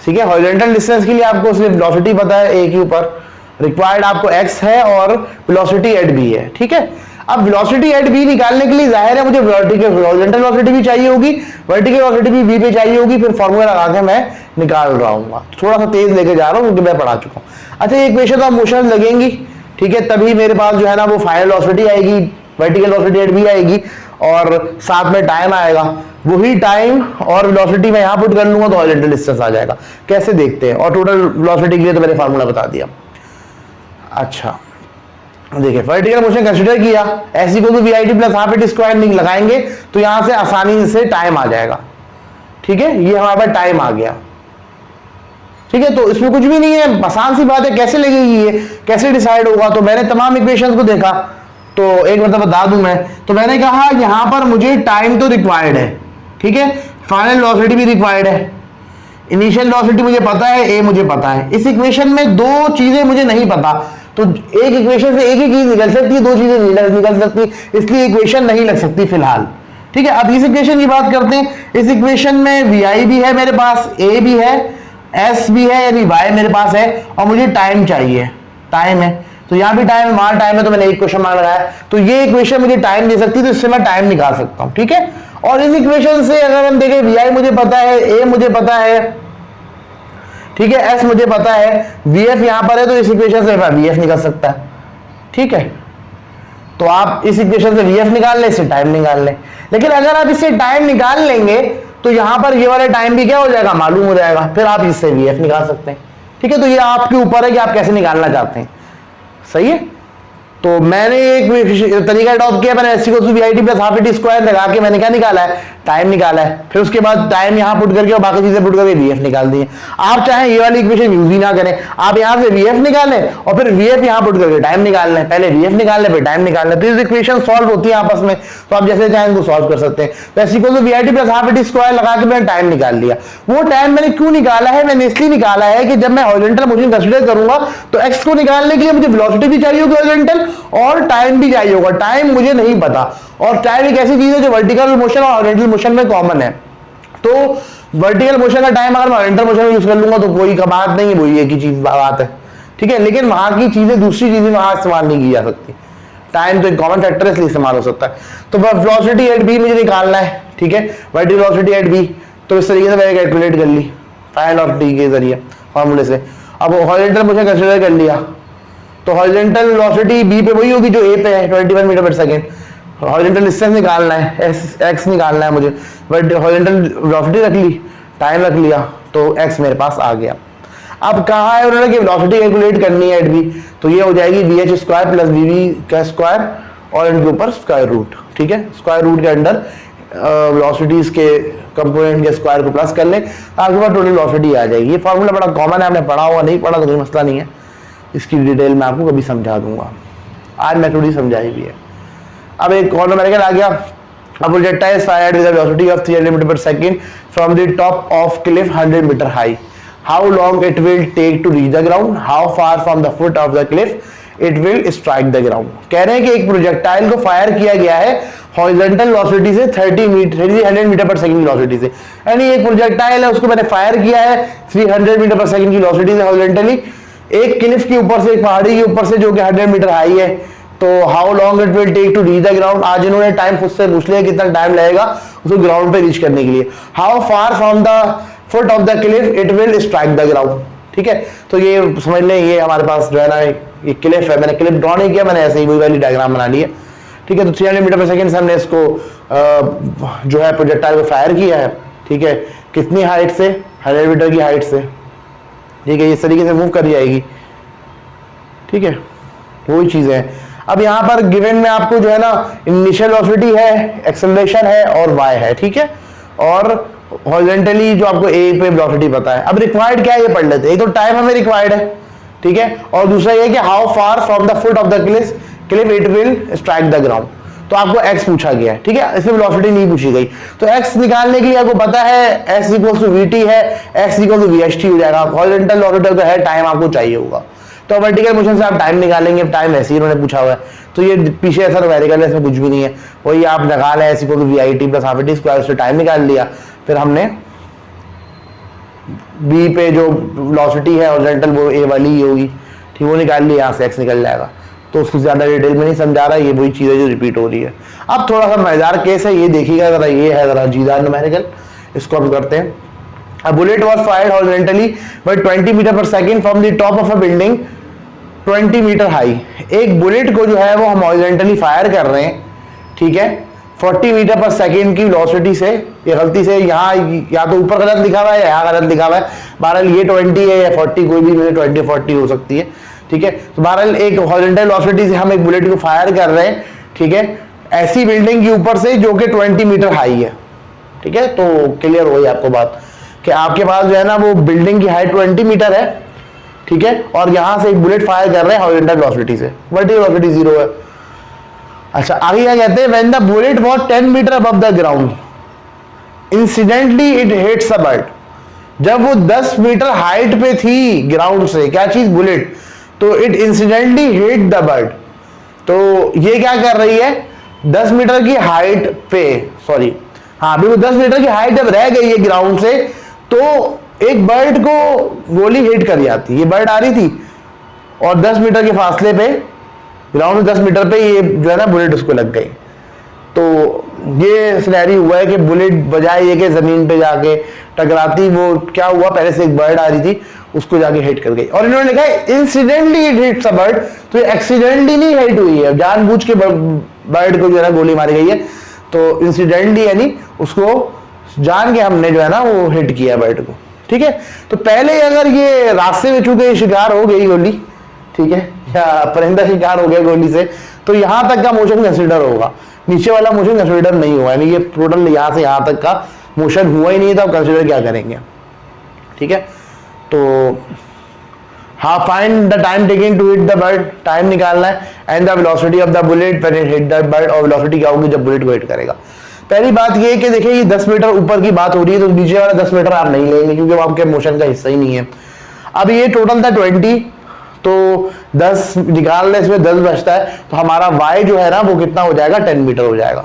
ठीक है। हॉरिजॉन्टल डिस्टेंस के लिए आपको सिर्फ वेलोसिटी पता है a के ऊपर, रिक्वायर्ड आपको x है और वेलोसिटी एट b है, ठीक है। अब वेलोसिटी एट b निकालने के लिए जाहिर है मुझे वर्टिकल हॉरिजॉन्टल वेलोसिटी भी चाहिए होगी, वर्टिकल वेलोसिटी भी b पे चाहिए होगी, फिर फार्मूला लगा के मैं निकाल रहा हूँ। थोड़ा सा तेज लेके जा रहा हूँ क्योंकि मैं पढ़ा चुका हूँ। अच्छा, ये इक्वेशन तो मोशन लगेंगी, ठीक है, तभी मेरे पास जो है ना वो फाइनल वेलोसिटी आएगी, वर्टिकल वेलोसिटी एट b आएगी और साथ में टाइम आएगा, वही टाइम और वेलोसिटी मैं यहां पुट कर लूंगा तो हॉरिजॉन्टल डिस्टेंस आ जाएगा। कैसे देखते हैं, और टोटल वेलोसिटी के लिए तो मैंने फार्मूला बता दिया। अच्छा देखिए, वर्टिकल मोशन कंसीडर किया, S equal to we I T plus half it square लगाएंगे तो यहां से आसानी से टाइम आ जाएगा। ठीक है, ये हमारे पास टाइम आ गया। ठीक है, तो इसमें कुछ भी नहीं है, आसान सी बात है। कैसे लगेगी ये, कैसे डिसाइड होगा, तो मैंने तमाम इक्वेशंस को देखा, तो एक मतलब बता दूं मैं, तो मैंने कहा यहां पर मुझे टाइम तो रिक्वायर्ड है, ठीक है, फाइनल वेलोसिटी भी रिक्वायर्ड है, इनिशियल वेलोसिटी मुझे पता है, ए मुझे पता है। इस इक्वेशन में दो चीजें मुझे नहीं पता, तो एक इक्वेशन से एक ही चीज निकल सकती है, दो चीजें नहीं निकल सकती, इसलिए इक्वेशन नहीं लग सकती फिलहाल। ठीक है, अब इस इक्वेशन की बात करते हैं। इस इक्वेशन में वी आई भी है मेरे पास, ए भी है, एस भी है, यानी वाई मेरे पास है, और मुझे टाइम चाहिए, टाइम है, तो यहां भी टाइम है, वहां टाइम है, तो मैंने एक क्वेश्चन मार्क लगाया। तो ये इक्वेशन मुझे टाइम दे सकती है, तो इससे मैं टाइम निकाल सकता हूं। ठीक है, और इस इक्वेशन से अगर हम देखें, वी आई मुझे पता है, ए मुझे पता है, ठीक है, एस मुझे पता है, वी एफ यहां पर है, तो इस इक्वेशन से वी एफ निकल सकता है। ठीक है, तो आप इस इक्वेशन से वी एफ निकाल लें, इससे टाइम निकाल लें। लेकिन अगर आप इससे टाइम निकाल लेंगे तो यहां पर ये वाला टाइम भी क्या हो जाएगा, मालूम हो जाएगा, फिर आप इससे वी एफ निकाल सकते हैं। ठीक है, तो ये आपके ऊपर है कि आप कैसे निकालना चाहते हैं। सही है, तो मैंने एक तरीका अडॉप्ट किया, मैंने s equal to we I T plus half it square लगा के मैंने क्या निकाला है, टाइम निकाला है। फिर उसके बाद टाइम यहां पुट करके और बाकी चीजें पुट करके वी एफ निकाल दी है। आप चाहे ये वाली इक्वेशन यूज ही ना करें, आप यहां से वी एफ निकालें और फिर वी एफ यहां पुट करके टाइम निकाल लें, पहले वी एफ निकाल लें फिर टाइम निकाल लें, तो इस इक्वेशन सॉल्व होती है आपस में, तो आप जैसे चाहें इनको सॉल्व कर सकते हैं। तो s equal to we I T plus half it square लगा के मैंने टाइम निकाल लिया। वो टाइम मैंने क्यों निकाला है, मैंने इसलिए निकाला है कि जब मैं हॉरिजॉन्टल मोशन कंसीडर करूंगा तो एक्स को निकालने के लिए मुझे वेलोसिटी भी चाहिए होगी हॉरिजॉन्टल, और टाइम भी चाहिए होगा। टाइम मुझे नहीं पता, और टाइम एक ऐसी चीज है जो वर्टिकल मोशन और हॉरिजॉन्टल मोशन में कॉमन है। तो वर्टिकल मोशन का टाइम अगर मैं हॉरिजॉन्टल मोशन में यूज कर लूंगा तो कोई का बात नहीं है, वही एक ही चीज बात है। ठीक है, लेकिन वहां की चीजें दूसरी चीजें वहां इस्तेमाल नहीं की जा सकती। टाइम तो एक कॉमन फैक्टर है, इसलिए इस्तेमाल हो सकता है। तो वेलोसिटी एट बी मुझे निकालना है। ठीक है, वर्टिकल वेलोसिटी एट बी, तो इस तरीके से मैंने कैलकुलेट कर ली फाइंड ऑफ टी के जरिए फॉर्मूले से। अब हॉरिजॉन्टल मोशन कंसीडर कर लिया, तो हॉरिजॉन्टल वेलोसिटी बी पे वही होगी जो ए पे है, 21 मीटर पर सेकंड। हॉरिजॉन्टल डिस्टेंस निकालना है, एक्स निकालना है मुझे, बट हॉरिजॉन्टल वेलोसिटी रख ली, टाइम रख लिया, तो एक्स मेरे पास आ गया। अब कहा है उन्होंने कि वेलोसिटी कैलकुलेट करनी है एट बी, तो ये हो जाएगी v h square plus v v का स्क्वायर और इनके ऊपर स्क्वायर रूट। ठीक है, स्क्वायर रूट के अंडर वेलोसिटीज के कंपोनेंट के स्क्वायर को प्लस कर लें, आपके पास टोटल वेलोसिटी आ जाएगी। ये फॉर्मूला बड़ा कॉमन है, आपने पढ़ा हुआ नहीं पढ़ा तो कोई मसला नहीं है, इसकी डिटेल मैं आपको कभी समझा दूंगा, आज मैं थोड़ी समझाई भी है। अब एक और न्यूमेरिकल आ गया। A projectile is fired with a velocity of 300 meter per second from the top of cliff 100 meter high. How long it will take to reach the ground? How far from the foot of the cliff it will strike the ground? कह रहे हैं कि एक projectile को fire किया गया है horizontal velocity से 300 मीटर पर सेकंड की वेलोसिटी से, यानी एक प्रोजेक्टाइल है उसको मैंने फायर किया है 300 मीटर पर सेकंड की वेलोसिटी से हॉरिजॉन्टली एक क्लिफ के ऊपर से, एक पहाड़ी के ऊपर से जो कि 100 मीटर हाई है। तो how long it will take to reach the ground, आज इन्होंने टाइम खुद से पूछ लिया कितना टाइम लगेगा उसको ग्राउंड पे रीच करने के लिए। How far from the foot of the Cliff it will strike the ground. ठीक है, तो ये समझ लें, ये हमारे पास जो है ना ये क्लिफ है, मैंने क्लिफ ड्रॉ नहीं किया, मैंने ऐसे ही वही वाली डायग्राम बना ली है। ठीक है, तो 300 मीटर पर सेकंड से हमने इसको जो है प्रोजेक्टाइल को फायर किया है। ठीक है, कितनी हाइट से, 100 मीटर की हाइट से। ठीक है, इस तरीके से मूव कर जाएगी। ठीक है, वही चीज है। अब यहाँ पर गिवन में आपको जो है ना इनिशियल वेलोसिटी है, एक्सेलरेशन है और y है। ठीक है, और हॉरिजॉन्टली जो आपको a पे वेलोसिटी पता है। अब रिक्वायर्ड क्या है ये पढ़ लेते हैं। एक तो टाइम हमें रिक्वायर्ड है, ठीक है, और दूसरा ये कि how far from the foot of the Cliff it will strike the ground. तो आपको x पूछा गया है, ठीक है, इसमें वेलोसिटी नहीं पूछी गई। तो x निकालने के लिए आपको पता है s इक्वल टू vt है, x इक्वल टू vht हो जाएगा। हॉरिजॉन्टल वेलोसिटी है, टाइम आपको चाहिए होगा, तो वर्टिकल मोशन से आप टाइम निकालेंगे। टाइम ऐसे ही उन्होंने पूछा हुआ है, तो ये पीछे ऐसा न्यूमेरिकल है, इसमें कुछ भी नहीं है, वही आप लगा लें s equal to we I T plus half t square, उससे टाइम निकाल लिया। फिर हमने बी पे जो वेलोसिटी है हॉरिजॉन्टल वो ए वाली ही होगी, ठीक, वो निकाल लिया, यहाँ से एक्स निकल जाएगा। तो उसको ज्यादा डिटेल में नहीं समझा रहा, ये वही चीज है जो रिपीट हो रही है। अब थोड़ा सा मजेदार केस है, ये देखिएगा जरा, ये है जरा जीदार न्यूमेरिकल, इसको हम करते हैं। A bullet was fired horizontally by 20 metre पर second from the top of a building 20 metre high. एक बुलेट को जो है वो हम हॉरिजॉन्टली फायर कर रहे हैं, ठीक है, 40 मीटर पर सेकेंड की वेलोसिटी से, ये गलती से यहाँ या तो ऊपर गलत लिखा हुआ है या यहाँ गलत लिखा हुआ है, बहरहाल ये 20 है या 40, कोई भी 20 40 हो सकती है, ठीक है। तो बहरहाल एक हॉरिजॉन्टल वेलोसिटी से हम एक बुलेट को फायर कर रहे हैं, ठीक है, ऐसी बिल्डिंग के ऊपर से जो कि 20 मीटर हाई है, ठीक है। तो क्लियर हो गई आपको बात कि आपके पास जो है ना वो बिल्डिंग की हाइट 20 मीटर है, ठीक है, और यहां से एक बुलेट फायर कर रहे हैं हॉरिजॉन्टल वेलोसिटी से, वर्टिकल वेलोसिटी 0 है। अच्छा, आगे क्या कहते हैं, when the bullet was 10 metre above the ground incidentally it hits the bird, जब वो 10 मीटर हाइट पे थी ग्राउंड से, क्या चीज, बुलेट, तो it incidentally hit the bird, तो ये क्या कर रही है, 10 मीटर की हाइट पे, सॉरी हाँ बिल्कुल 10 मीटर की हाइट जब रह गई है ग्राउंड से, तो एक बर्ड को गोली हिट कर जाती, ये बर्ड आ रही थी और 10 मीटर के फासले पे, ग्राउंड में 10 मीटर पे ये जो है ना बुलेट उसको लग गई। तो ये सिनेरियो हुआ है कि बुलेट बजाय ये कि जमीन पे जाके टकराती, वो क्या हुआ, पहले से एक बर्ड आ रही थी उसको जाके हिट कर गई, और इन्होंने लिखा है incidentally it hits a bird, तो ये एक्सीडेंटली नहीं हिट हुई है, जानबूझ के बर्ड को जो है ना गोली मारी गई है, तो इंसिडेंटली यानी उसको जान के हमने जो है ना वो हिट किया बर्ड को, ठीक है। तो पहले अगर ये रास्ते में चूंकि शिकार हो गई गोली, ठीक है, या परिंदा शिकार हो गया गोली से, तो यहां तक का मोशन कंसिडर होगा, नीचे वाला मोशन कंसिडर नहीं हुआ, यानी ये टोटल यहां से यहां तक का मोशन हुआ ही नहीं था, कंसिडर क्या करेंगे, ठीक है। तो हाँ, find the time taking to hit the bird, time निकालना है, and the velocity of the bullet when it hit the bird, और वेलोसिटी क्या होगी जब बुलेट को हिट करेगा। पहली बात ये कि देखिए ये 10 मीटर ऊपर की बात हो रही है, तो नीचे वाला 10 मीटर आप नहीं लेंगे क्योंकि वो आपके मोशन का हिस्सा ही नहीं है। अब ये टोटल था 20, तो 10 निकालने इसमें 10 बचता है, तो हमारा y जो है ना वो कितना हो जाएगा, 10 मीटर हो जाएगा,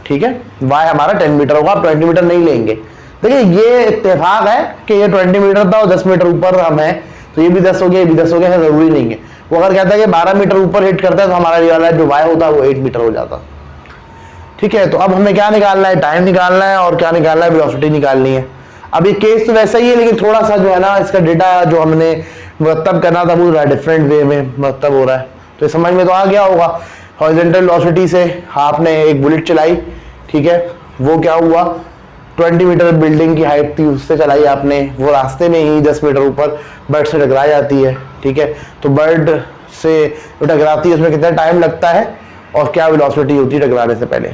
ठीक है, y हमारा 10 मीटर होगा, आप 20 मीटर नहीं लेंगे। देखिए ये इत्तेफाक है कि ये 20 मीटर था और 10 मीटर ऊपर हम है, तो ये भी 10 हो गया, ये भी 10 हो गया, जरूरी नहीं है। वो अगर कहता है कि 12 मीटर ऊपर हिट करता है तो हमारा ये वाला जो y होता है वो 8 मीटर हो जाता, ठीक है। तो अब हमें क्या निकालना है, टाइम निकालना है, और क्या निकालना है, वेलोसिटी निकालनी है। अब ये केस तो वैसा ही है, लेकिन थोड़ा सा जो है ना इसका डेटा जो हमने मरतब करना था वो डिफरेंट वे में मरतब हो रहा है, तो ये समझ में तो आ गया होगा। हॉरिजॉन्टल वेलोसिटी से आपने एक बुलेट चलाई, ठीक है, वो क्या हुआ, 20 मीटर बिल्डिंग की हाइट थी उससे चलाई आपने, वो रास्ते में ही 10 मीटर ऊपर बर्ड से टकरा जाती है, ठीक है। तो बर्ड से टकराती है उसमें कितना टाइम लगता है और क्या वेलोसिटी होती है टकराने से पहले।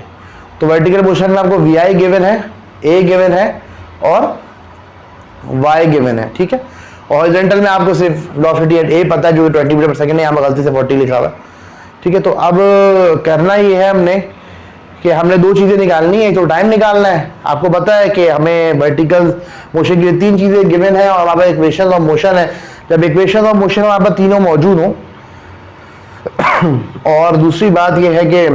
तो वर्टिकल मोशन में आपको vi गिवन है, a गिवन है और y गिवन है, ठीक है। हॉरिजॉन्टल में आपको सिर्फ वेलोसिटी एट a पता है जो 20 मीटर पर सेकंड है, यहाँ पर गलती से 40 लिखा हुआ है, ठीक है। तो अब करना ये है हमने कि हमने दो चीजें निकालनी है, एक तो टाइम निकालना है। आपको पता है कि हमें वर्टिकल मोशन की 3 चीजें गिवन है और हमारे पास इक्वेशन ऑफ मोशन है। जब इक्वेशन ऑफ मोशन हमारे पास तीनों मौजूद हो और दूसरी बात यह है कि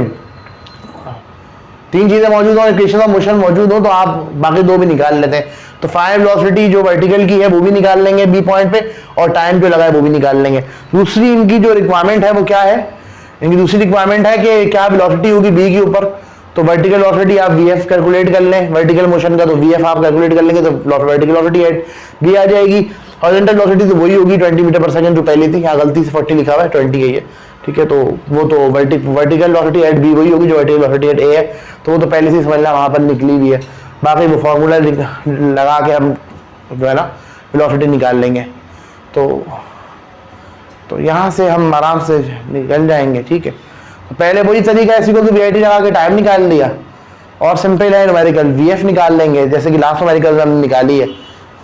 3 चीजें मौजूद हो, इक्वेशन ऑफ मोशन मौजूद हो, तो आप बाकी 2 भी निकाल लेते हैं। तो फाइनल वेलोसिटी जो वर्टिकल की है वो भी निकाल लेंगे बी पॉइंट पे, और टाइम जो लगा है वो भी निकाल लेंगे। दूसरी इनकी जो रिक्वायरमेंट है वो क्या है, इनकी दूसरी रिक्वायरमेंट है कि क्या वेलोसिटी होगी बी के ऊपर। तो वर्टिकल वेलोसिटी आप वीएफ कैलकुलेट कर लें, वर्टिकल मोशन का तो वीएफ आप कैलकुलेट कर लेंगे तो वर्टिकल वेलोसिटी एट बी आ जाएगी। हॉरिजॉन्टल वेलोसिटी तो वही होगी 20 मीटर पर सेकंड जो पहले थी, यहाँ गलती से 40 लिखा हुआ है, 20 है ये, ठीक है। तो वो तो वर्टिकल वेलोसिटी एट बी वही होगी जो वर्टिकल वेलोसिटी एट ए है, तो वो तो पहले से समझना वहां पर निकली हुई है। बाकी वो फॉर्मूला लगा के हम जो है ना वेलोसिटी निकाल लेंगे। तो यहाँ से हम आराम से निकल जाएंगे, ठीक है। तो पहले वही तरीका है, इसी को वी आई टी लगा के टाइम निकाल लिया, और सिंपल है न्यूमेरिकल वी एफ निकाल लेंगे जैसे कि लास्ट न्यूमेरिकल हमने निकाली है,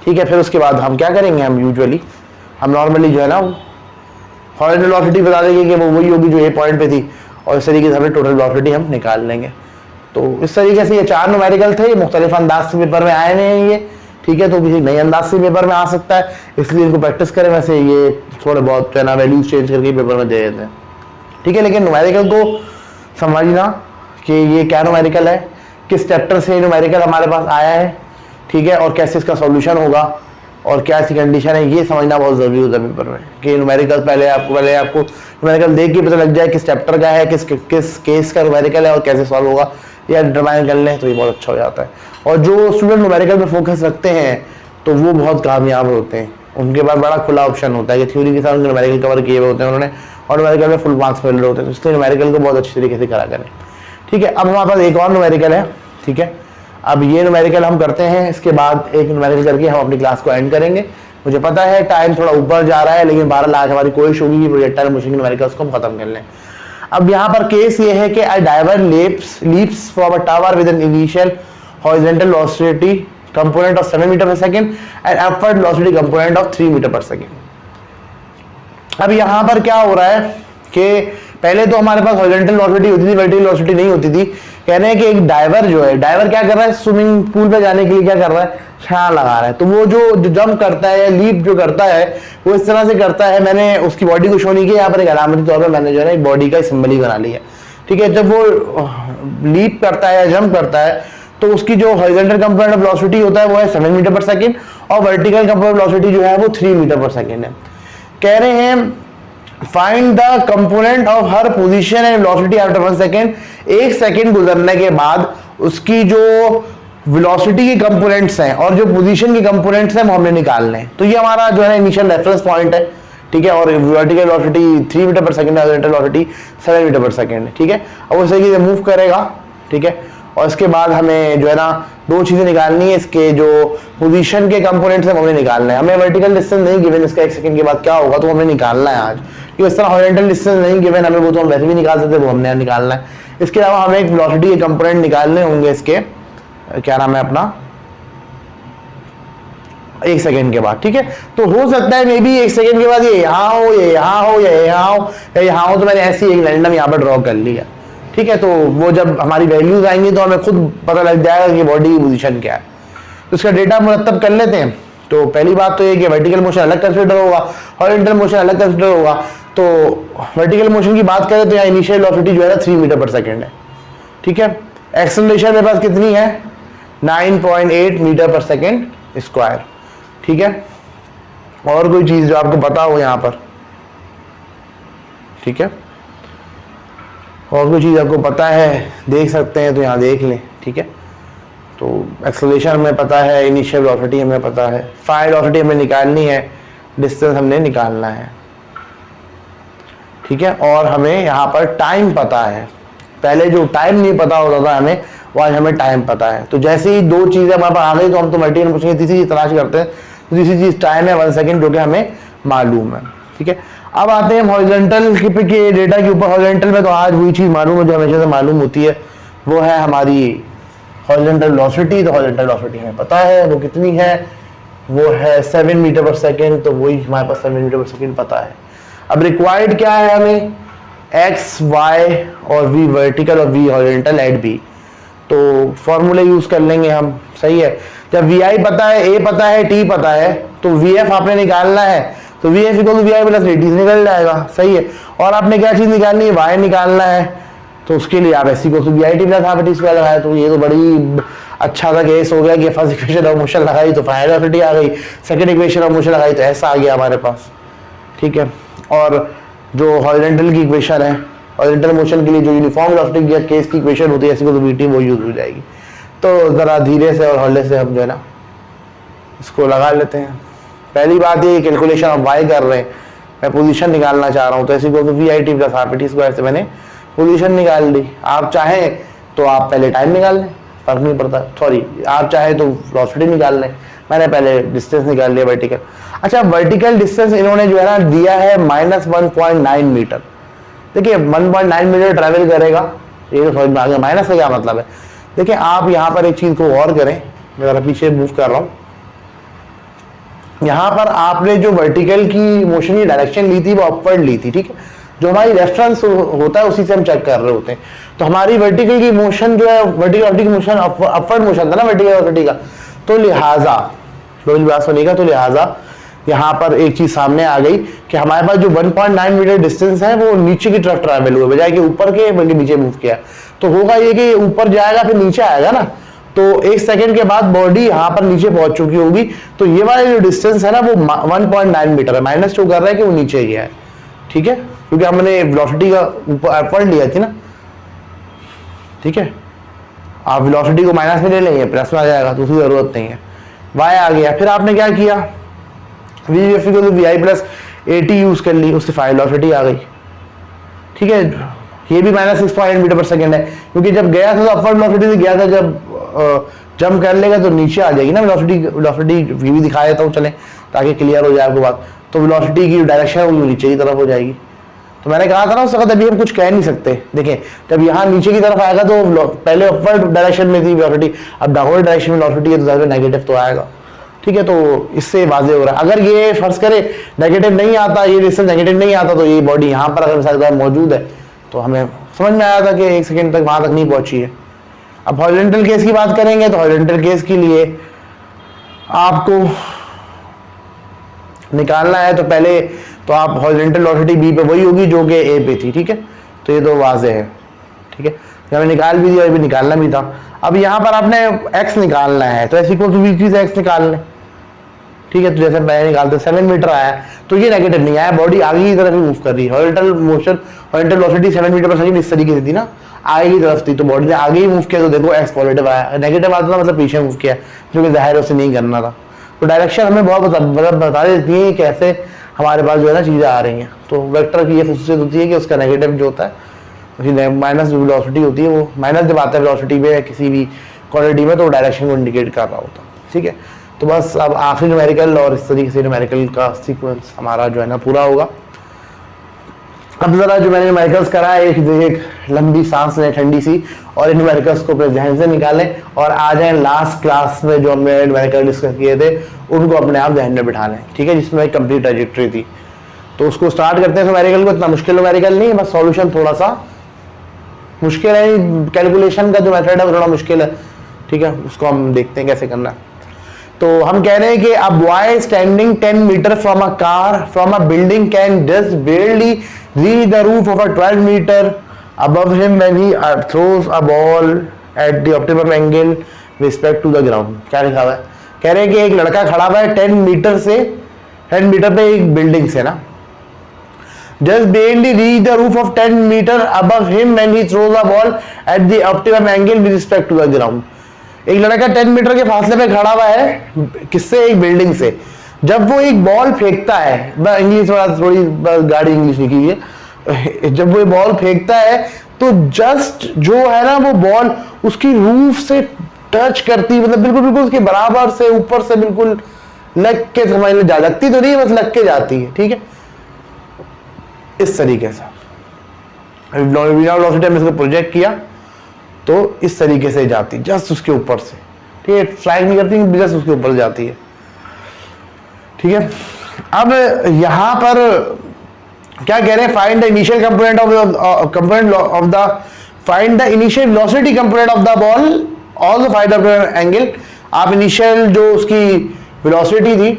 ठीक है। फिर उसके बाद हम क्या करेंगे, हम यूजुअली हम नॉर्मली जो है ना हॉरिजॉन्टल वेलोसिटी बता देंगे कि वो वही होगी जो ए पॉइंट पे थी, और इस तरीके से हमें टोटल वेलोसिटी हम निकाल लेंगे। तो इस तरीके से ये 4 न्यूमेरिकल थे, मुख्तलिफ अंदाज से पेपर में आए हैं ये, ठीक है। तो किसी नए अंदाज से पेपर में आ सकता है, इसलिए इनको प्रैक्टिस करें। वैसे ये थोड़े बहुत जो है ना वैल्यूज चेंज करके पेपर में दे देते हैं, ठीक है। लेकिन न्यूमेरिकल को समझना कि ये क्या न्यूमेरिकल है, किस चैप्टर से न्यूमेरिकल हमारे पास आया है, ठीक है, और कैसे इसका सॉल्यूशन होगा और क्या इसकी कंडीशन है, ये समझना बहुत जरूरी होता है पेपर में कि न्यूमेरिकल पहले आपको न्यूमेरिकल देख के पता लग जाए किस चैप्टर का है, किस केस का न्यूमेरिकल है और कैसे सॉल्व होगा, या डिटरमाइन कर लें तो ये बहुत अच्छा हो जाता है। और जो स्टूडेंट न्यूमेरिकल में फोकस रखते हैं तो वो बहुत कामयाब होते हैं, उनके पास बड़ा खुला ऑप्शन होता है कि थ्योरी के साथ उनके न्यूमेरिकल कवर किए हुए होते हैं उन्होंने, और न्यूमेरिकल में फुल मार्क्स मिल रहे होते हैं। तो इसलिए न्यूमेरिकल को बहुत अच्छी तरीके से करा करें, ठीक है, अब हमारे पास एक और न्यूमेरिकल है। ठीक है, अब ये न्यूमेरिकल हम करते हैं, इसके बाद एक न्यूमेरिकल करके हम अपनी क्लास को एंड करेंगे। मुझे पता है टाइम थोड़ा ऊपर जा रहा है, लेकिन बहरहाल आज हमारी कोशिश होगी कि प्रोजेक्टाइल मोशन की न्यूमेरिकल्स को हम खत्म कर लें। अब यहाँ पर केस ये है कि a diver leaps from a tower with an initial horizontal velocity component of 7 metre पर second and upward velocity component of 3 metre पर सेकंड। अब यहाँ पर क्या हो रहा है कि पहले तो हमारे पास हॉरिजॉन्टल वेलोसिटी होती थी, वर्टिकल वेलोसिटी नहीं होती थी। कह रहे हैं कि एक डाइवर जो है, डाइवर क्या कर रहा है, स्विमिंग पूल पे जाने के लिए क्या कर रहा है, छलांग लगा रहा है। तो वो जो जंप करता है, लीप जो करता है, वो इस तरह से करता है। मैंने उसकी बॉडी को शो नहीं किया, यहाँ पर एक अलामती तौर पर मैंने जो है एक बॉडी का सिंबल ही बना लिया। ठीक है, जब वो लीप करता है या जंप करता है तो उसकी जो हॉरिजॉन्टल कंपोनेंट ऑफ वेलोसिटी होता है वो है 7 मीटर पर सेकंड और वर्टिकल कंपोनेंट ऑफ वेलोसिटी जो है वो 3 मीटर पर सेकंड है। कह रहे हैं find the component of her position and velocity after 1 second. 1 second गुजरने के बाद उसकी जो वेलोसिटी के कंपोनेंट्स हैं और जो पोजीशन के कंपोनेंट्स हैं वो हमने निकालने हैं। तो ये हमारा जो है इनिशियल रेफरेंस पॉइंट है। ठीक है, और वर्टिकल वेलोसिटी 3 मीटर पर सेकंड, हॉरिजॉन्टल वेलोसिटी 7 मीटर पर सेकंड है। ठीक है, अब उस तरीके से मूव करेगा। ठीक है, और इसके बाद हमें जो है ना दो चीजें निकालनी है, इसके जो पोजीशन के कंपोनेंट्स हैं वो हमें निकालना है। हमें वर्टिकल डिस्टेंस नहीं गिवन, इसका 1 सेकंड के बाद क्या होगा तो हमें निकालना है आज। कि इस तरह हॉरिजॉन्टल डिस्टेंस नहीं गिवन हमें, वो तो हम वैसे भी निकाल सकते, वो हमने निकालना है। इसके अलावा हमें एक वेलोसिटी के कंपोनेंट निकालने होंगे, इसके क्या नाम है अपना 1 सेकंड के बाद। ठीक है, तो हो सकता है मे बी 1 सेकंड के बाद ये यहाँ हो, ये यहाँ हो, या यहाँ हो, या यहाँ हो। तो मैंने ऐसी एक रैंडम यहाँ पर ड्रॉ कर लिया। ठीक है, तो वो जब हमारी वैल्यूज आएंगी तो हमें खुद पता लग जाएगा कि बॉडी की पोजीशन क्या है। तो इसका डेटा मुरतब कर लेते हैं। तो पहली बात तो ये कि वर्टिकल मोशन अलग कंसीडर होगा, हॉरिजॉन्टल मोशन अलग कंसीडर होगा। तो वर्टिकल मोशन की बात करें तो यहाँ इनिशियल वेलोसिटी जो है 3 मीटर पर सेकंड है। ठीक है, एक्सेलरेशन मेरे पास कितनी है, 9.8 मीटर पर सेकंड स्क्वायर। ठीक है, और कोई चीज जो आपको पता हो यहाँ पर, ठीक है, और कोई चीज आपको पता है देख सकते हैं तो यहाँ देख लें। ठीक है, तो एक्सेलरेशन हमें पता है, इनिशियल वेलोसिटी हमें पता है, फाइनल वेलोसिटी हमें निकालनी है, डिस्टेंस हमने निकालना है। ठीक है, और हमें यहाँ पर टाइम पता है। पहले जो टाइम नहीं पता होता था हमें, वो आज हमें टाइम पता है। तो जैसे ही दो चीजें हमारे पास आ गई तो हम तो वर्टिकल मोशन की तीसरी चीज तलाश करते हैं। तो तीसरी चीज टाइम है 1 सेकंड, जो कि हमें मालूम है। ठीक है, अब आते हैं हॉरिजॉन्टल के डेटा के ऊपर। हॉरिजॉन्टल में तो आज वही चीज मालूम है जो हमेशा से मालूम होती है, वो है हमारी हॉरिजॉन्टल वेलोसिटी। तो हॉरिजॉन्टल वेलोसिटी हमें पता है वो कितनी है, वो है 7 मीटर पर सेकंड। तो वही हमारे पास 7 मीटर पर सेकंड पता है। अब रिक्वायर्ड क्या है हमें, एक्स, वाई और वी वर्टिकल और वी हॉरिजॉन्टल एट बी। तो फॉर्मूले यूज कर लेंगे हम। सही है, जब वी आई पता है, ए पता है, टी पता है, तो वी एफ आपने निकालना है। तो v f equal to we i plus a t निकल जाएगा। सही है, और आपने क्या चीज निकालनी है, वाई निकालना है। तो उसके लिए आप s equal to we I T plus half a t square लगाए। तो ये तो बड़ी अच्छा सा केस हो गया कि फर्स्ट इक्वेशन ऑफ मोशन लगाई तो फाइनल वेलोसिटी आ गई, सेकंड इक्वेशन ऑफ मोशन लगाई तो ऐसा आ गया हमारे पास। ठीक है, और जो हॉरिजॉन्टल की इक्वेशन है, हॉरिजॉन्टल मोशन के लिए जो यूनिफॉर्म वेलोसिटी या केस की इक्वेशन होती है s equal to v t, वो यूज हो जाएगी। तो जरा धीरे से और हौले से हम जो है ना इसको लगा लेते हैं। पहली बात ये कैलकुलेशन ऑफ वाई कर रहे हैं, मैं पोजीशन निकालना चाह रहा हूँ। तो s equal to we I T plus half a t square से मैंने पोजीशन निकाल ली। आप चाहें तो आप पहले टाइम निकाल लें, फर्क नहीं पड़ता। सॉरी, आप चाहे तो वेलोसिटी निकाल लें, मैंने पहले डिस्टेंस निकाल लिया वर्टिकल। अच्छा, वर्टिकल डिस्टेंस इन्होंने जो है ना दिया है -1.9 मीटर। देखिए 1.9 मीटर ट्रैवल करेगा, ये तो समझ में आ गया। माइनस का क्या मतलब है, देखिए आप यहाँ पर एक चीज को और करें, मैं जरा पीछे मूव कर रहा हूँ। यहाँ पर आपने जो वर्टिकल की मोशन की डायरेक्शन ली थी वो अपवर्ड ली थी। ठीक है, जो हमारी रेफरेंस होता है उसी से हम चेक कर रहे होते हैं। तो हमारी वर्टिकल की मोशन जो है, वर्टिकल की मोशन अपवर्ड मोशन था ना वर्टिकल वेलोसिटी का। तो लिहाजा बात सुनिएगा, तो लिहाजा यहाँ पर एक चीज सामने आ गई कि हमारे पास जो 1.9 मीटर डिस्टेंस है वो नीचे की तरफ ट्रैवल हुआ, बजाय कि ऊपर के बल्कि नीचे मूव किया। तो होगा ये कि ऊपर जाएगा फिर नीचे आएगा ना। तो 1 सेकंड के बाद बॉडी यहाँ पर नीचे पहुंच चुकी होगी। तो ये वाला जो डिस्टेंस है ना वो 1.9 मीटर है। माइनस शो कर रहा है कि वो नीचे गया है। ठीक है, क्योंकि हमने वेलोसिटी का ऊपर अपवर्ड लिया थी ना। ठीक है, आप वेलोसिटी को माइनस में ले लेंगे, प्लस में आ जाएगा, तो उसकी जरूरत नहीं है। वाई आ गया, फिर आपने क्या किया, v f equal to we i plus a t use कर ली, उससे फाइनल वेलोसिटी आ गई। ठीक है, ये भी -6.8 मीटर पर सेकेंड है, क्योंकि जब गया था तो अपवर्ड वेलोसिटी से गया था, जब जंप कर लेगा तो नीचे आ जाएगी ना वेलोसिटी। वेलोसिटी भी दिखा देता हूँ चले, ताकि क्लियर हो जाए आपको बात। तो वेलोसिटी की डायरेक्शन है वो नीचे की तरफ हो जाएगी। तो मैंने कहा था ना उस वक्त अभी हम कुछ कह नहीं सकते। देखें, जब यहाँ नीचे की तरफ आएगा तो पहले अपवर्ड डायरेक्शन में थी वेलोसिटी, अब डाउनवर्ड डायरेक्शन में वेलोसिटी है, तो ज़्यादा नेगेटिव तो आएगा। ठीक है, तो इससे वाजे हो रहा है। अगर ये फर्ज करे नेगेटिव नहीं आता, ये डिस्टेंस नेगेटिव नहीं आता, तो ये बॉडी यहाँ पर अगर मिसाल मौजूद है तो हमें समझ में आया था कि 1 सेकेंड तक वहां तक नहीं पहुंची है। अब हॉरिजॉन्टल केस की बात करेंगे तो हॉरिजॉन्टल केस के लिए आपको निकालना है तो पहले तो आप हॉरिजॉन्टल वेलोसिटी बी पे वही होगी जो कि ए पे थी। ठीक है, तो ये तो वाजे है। ठीक है, हमें निकाल भी दिया, अभी निकालना भी था। अब यहाँ पर आपने एक्स निकालना है तो एक्स इक्वल टू वी से एक्स निकाल लें। ठीक है, तो जैसे पहले निकालते 7 मीटर आया तो ये नेगेटिव नहीं आया, बॉडी आगे की तरफ ही मूव कर रही है। Horizontal motion, horizontal velocity 7 metre पर सेकंड इस तरीके से थी ना, आगे की तरफ थी, तो बॉडी ने आगे ही मूव किया तो देखो एक्स पॉजिटिव आया। नेगेटिव आता था मतलब पीछे मूव किया, जो कि जाहिर उसे नहीं करना था। तो डायरेक्शन हमें बहुत बता देती है कैसे हमारे पास जो है ना चीज़ें आ रही हैं। तो वेक्टर की ये खसूसियत होती है कि उसका नेगेटिव जो होता है, माइनस जो वेलोसिटी होती है, वो माइनस जब आता है वेलोसिटी पे किसी भी क्वांटिटी में तो डायरेक्शन को इंडिकेट कर रहा होता है। ठीक है, तो बस अब आखिरी न्यूमेरिकल और इस तरीके से न्यूमेरिकल का सीक्वेंस हमारा जो है ना पूरा होगा। अब जरा जो मैंने न्यूमेरिकल्स करा है एक लंबी सांस लें ठंडी सी, और इन न्यूमेरिकल्स को अपने ध्यान से निकालें और आ जाएं लास्ट क्लास में जो हमने न्यूमेरिकल डिस्कस किए थे उनको अपने आप ध्यान में बिठा लें। ठीक है, जिसमें एक कंप्लीट ट्रैजेक्टरी थी। तो उसको स्टार्ट करते हैं न्यूमेरिकल को। इतना मुश्किल न्यूमेरिकल नहीं है, बस सॉल्यूशन थोड़ा सा मुश्किल है, कैलकुलेशन का जो मेथड है वो थोड़ा मुश्किल है। ठीक है, उसको हम देखते हैं कैसे करना है। तो हम कह रहे हैं कि a boy standing 10 meter from a car from a building can just barely reach the roof of a 12 meter above him when he throws a ball at the optimum angle with respect to the ground। क्या लिखा हुआ है? कह रहे हैं कि एक लड़का खड़ा हुआ है 10 मीटर से, 10 मीटर पे एक बिल्डिंग से ना, just barely reach the roof of 10 meter above him when he throws a ball at the optimum angle with respect to the ground। एक लड़का 10 मीटर के फासले पे खड़ा हुआ है किससे? एक बिल्डिंग से। जब वो एक बॉल फेंकता है, इंग्लिश थोड़ी गाड़ी इंग्लिश लिखी हुई है, जब वो बॉल फेंकता है तो जस्ट जो है ना वो बॉल उसकी रूफ से टच करती, मतलब बिल्कुल बिल्कुल उसके बराबर से ऊपर से बिल्कुल लग के, समझ लो जा लगती तो नहीं, बस लग के जाती है। ठीक है, इस तरीके से वेलोसिटी हमने इसको प्रोजेक्ट किया तो इस तरीके से जाती, जस्ट उसके ऊपर से। ठीक है, फ्लाइंग नहीं करती, जस्ट उसके ऊपर जाती है। ठीक है, अब यहां पर क्या कह रहे हैं? Find the initial component of the find the initial velocity component of the ball also find the angle. आप इनिशियल जो उसकी वेलोसिटी थी,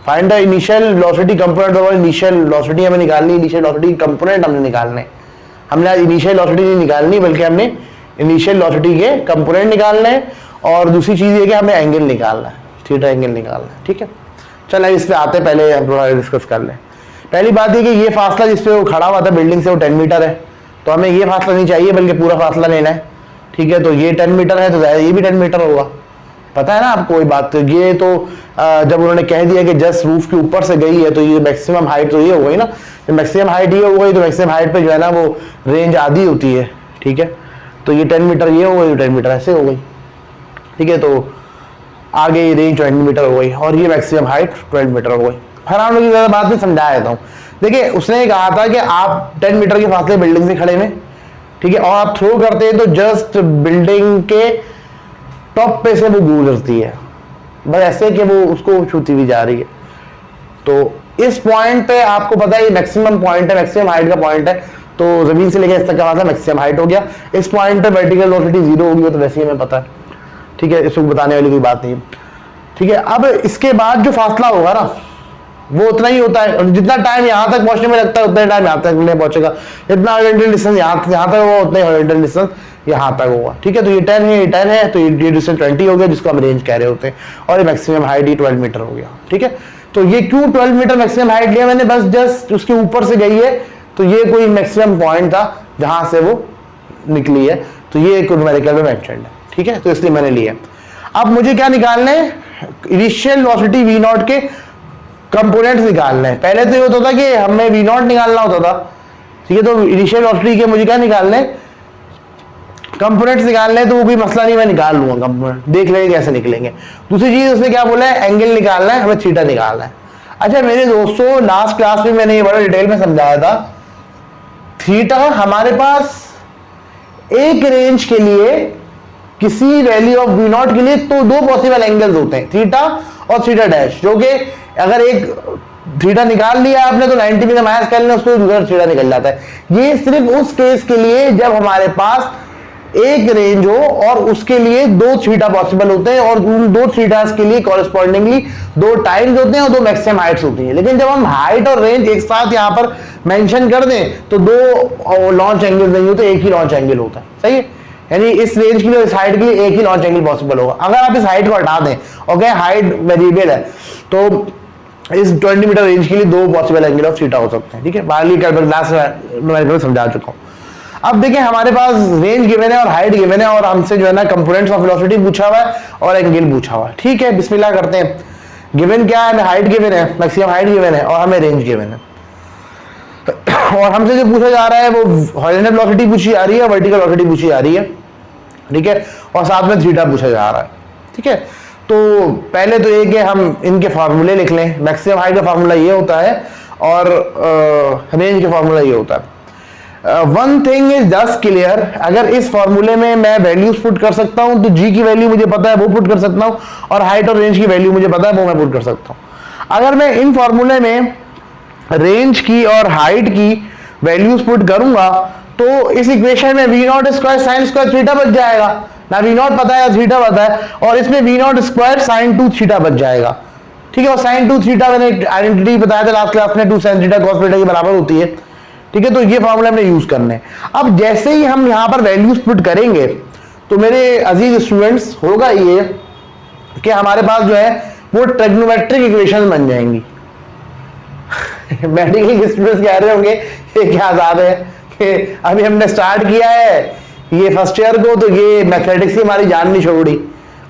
find the initial velocity component of initial velocity हमें निकालनी, इनिशियल वेलोसिटी कंपोनेंट हमने निकालने। हमने आज इनिशियल वेलोसिटी नहीं निकालनी बल्कि हमने इनिशियल वेलोसिटी के कंपोनेंट निकालने हैं, और दूसरी चीज ये कि हमें एंगल निकालना है, थीटा एंगल निकालना है। ठीक है, चलो इस पे आते, पहले हम थोड़ा डिस्कस कर लें। पहली बात है कि ये फासला जिसपे वो खड़ा हुआ था बिल्डिंग से वो 10 मीटर है, तो हमें ये फासला नहीं चाहिए बल्कि पूरा फासला लेना है। ठीक है, तो ये 10 मीटर है तो ये भी 10 मीटर होगा, पता है ना आपको कोई बात। तो ये तो जब उन्होंने कह दिया कि जस्ट रूफ के ऊपर से गई है तो ये मैक्सिमम हाइट तो ये हो गई ना, मैक्सिमम हाइट ये हो गई, तो मैक्सिमम हाइट पे जो है ना वो रेंज आधी होती है। ठीक है, तो ये 10 मीटर ये हो गई, 10 मीटर ऐसे हो गई। ठीक है, तो आगे ये रेंज 20 मीटर हो गई और ये मैक्सिमम हाइट 12 मीटर हो गई। हर आप लोग की ज़्यादा बात नहीं समझा देता हूँ। देखिए, उसने कहा था कि आप 10 मीटर के फासले बिल्डिंग से खड़े में, ठीक है, और आप थ्रो करते हैं तो जस्ट बिल्डिंग के टॉप पे से वो गुजरती है, बस ऐसे कि वो उसको छूती हुई जा रही है। तो इस पॉइंट पे आपको पता है ये मैक्सिमम पॉइंट है, मैक्सिमम हाइट का पॉइंट है, तो जमीन से लेकर इस तक का फासला मैक्सिमम हाइट हो गया। इस पॉइंट पे वर्टिकल वेलोसिटी 0 होगी, तो वैसे ही हमें पता है। ठीक है, इसको बताने वाली कोई बात नहीं है। ठीक है, अब इसके बाद जो फासला होगा ना वो उतना ही होता है, और जितना टाइम यहाँ तक पहुंचने में लगता है उतना टाइम यहाँ तक नहीं पहुंचेगा। इतना हॉरिजॉन्टल डिस्टेंस यहाँ तक होगा उतना ही हॉरिजॉन्टल डिस्टेंस यहाँ तक होगा। ठीक है, तो ये 10 है, ये 10 है, तो ये डिस्टेंस 20 हो गया जिसको हम रेंज कह रहे होते हैं, और ये मैक्सिमम हाइट ही 12 मीटर हो गया। ठीक है, तो ये क्यों 12 मीटर मैक्सिमम हाइट लिया मैंने? बस जस्ट उसके ऊपर से गई है तो ये कोई मैक्सिमम पॉइंट था जहां से वो निकली है, तो ये एक न्यूमेरिकल में मेंशन्ड है। ठीक है, तो इसलिए मैंने लिया। अब मुझे क्या निकालना है? इनिशियल वेलोसिटी v0 के कंपोनेंट्स निकालने हैं। पहले तो ये होता था कि हमें v0 निकालना होता था, ठीक है। तो इनिशियल वेलोसिटी के मुझे क्या निकालने, कंपोनेंट्स निकालने, तो वो कोई मसला नहीं, मैं निकाल लूंगा कंपोनेंट, देख लेंगे कैसे निकलेंगे। दूसरी चीज उसने क्या बोला है, एंगल निकालना है, हमें थीटा निकालना है। अच्छा मेरे दोस्तों, लास्ट क्लास में मैंने ये बड़ा डिटेल में समझाया था, थीटा हमारे पास एक रेंज के लिए किसी वैल्यू ऑफ वी नॉट के लिए तो दो पॉसिबल एंगल्स होते हैं, थीटा और थीटा डैश, जो कि अगर एक थीटा निकाल लिया आपने तो 90 में माइनस कर लेना, उसको दूसरा थीटा निकल जाता है। ये सिर्फ उस केस के लिए जब हमारे पास एक रेंज हो और उसके लिए दो थीटा पॉसिबल होते हैं, और उन दो थीटास के लिए कॉरेस्पॉन्डिंगली दो टाइम्स होते हैं और दो मैक्सिमम हाइट्स होती हैं। लेकिन जब हम हाइट और रेंज एक साथ यहां पर मेंशन कर दें तो दो लॉन्च एंगल नहीं होते, एक ही लॉन्च एंगल होता है, सही है। यानी इस रेंज के लिए इस हाइट के लिए एक ही लॉन्च एंगल पॉसिबल होगा। अगर आप इस हाइट को हटा दें, ओके, हाइट वेरिएबल है, तो इस 20 मीटर रेंज के लिए दो पॉसिबल एंगल ऑफ थीटा हो सकते हैं, ठीक है। बाहर क्लास समझा चुका हूं। अब देखिए हमारे पास रेंज गिवन है और हाइट गिवन है, और हमसे जो है ना कंपोनेंट्स ऑफ वेलोसिटी पूछा हुआ है और एंगल पूछा हुआ है, ठीक है। बिस्मिल्लाह करते हैं। गिवन क्या है, हमें हाइट गिवन है, मैक्सिमम हाइट गिवन है, और हमें रेंज गिवन है। और हमसे जो पूछा जा रहा है वो हॉरिजॉन्टल वेलोसिटी पूछी जा रही है, वर्टिकल वेलोसिटी पूछी जा रही है, ठीक है, और साथ में थीटा पूछा जा रहा है, ठीक है। तो पहले तो एक है, हम इनके फार्मूले लिख लें। मैक्सिमम हाइट का फार्मूला ये होता है और रेंज का फार्मूला ये होता है। One thing is just clear, अगर इस फॉर्मूले में मैं वैल्यूज पुट कर सकता हूं तो जी की वैल्यू मुझे पता है वो पुट कर सकता हूं, और हाइट और रेंज की वैल्यू मुझे पता है वो मैं पुट कर सकता हूं। अगर मैं इन फॉर्मूले में रेंज की और हाइट की वैल्यूज पुट करूंगा तो इस इक्वेशन में v naught square sine square theta बच जाएगा, ना वी नॉट पता है थीटा पता है, और इसमें v naught square sine 2 theta बच जाएगा, ठीक है। और साइन 2 थीटा मैंने आइडेंटिटी बताया था लास्ट क्लास में, 2 साइन थीटा कॉस थीटा के बराबर होती है, ठीक है। तो ये फॉर्मूला हमने यूज करने हैं। अब जैसे ही हम यहां पर वैल्यूज पुट करेंगे तो मेरे अजीज स्टूडेंट्स होगा ये कि हमारे पास जो है वो ट्रिग्नोमेट्रिक इक्वेशन बन जाएंगी। मेडिकल स्टूडेंट्स कह रहे होंगे ये क्या आजाद है कि अभी हमने स्टार्ट किया है ये फर्स्ट ईयर को, तो ये मैथमेटिक्स की हमारी जान नहीं छोड़ी,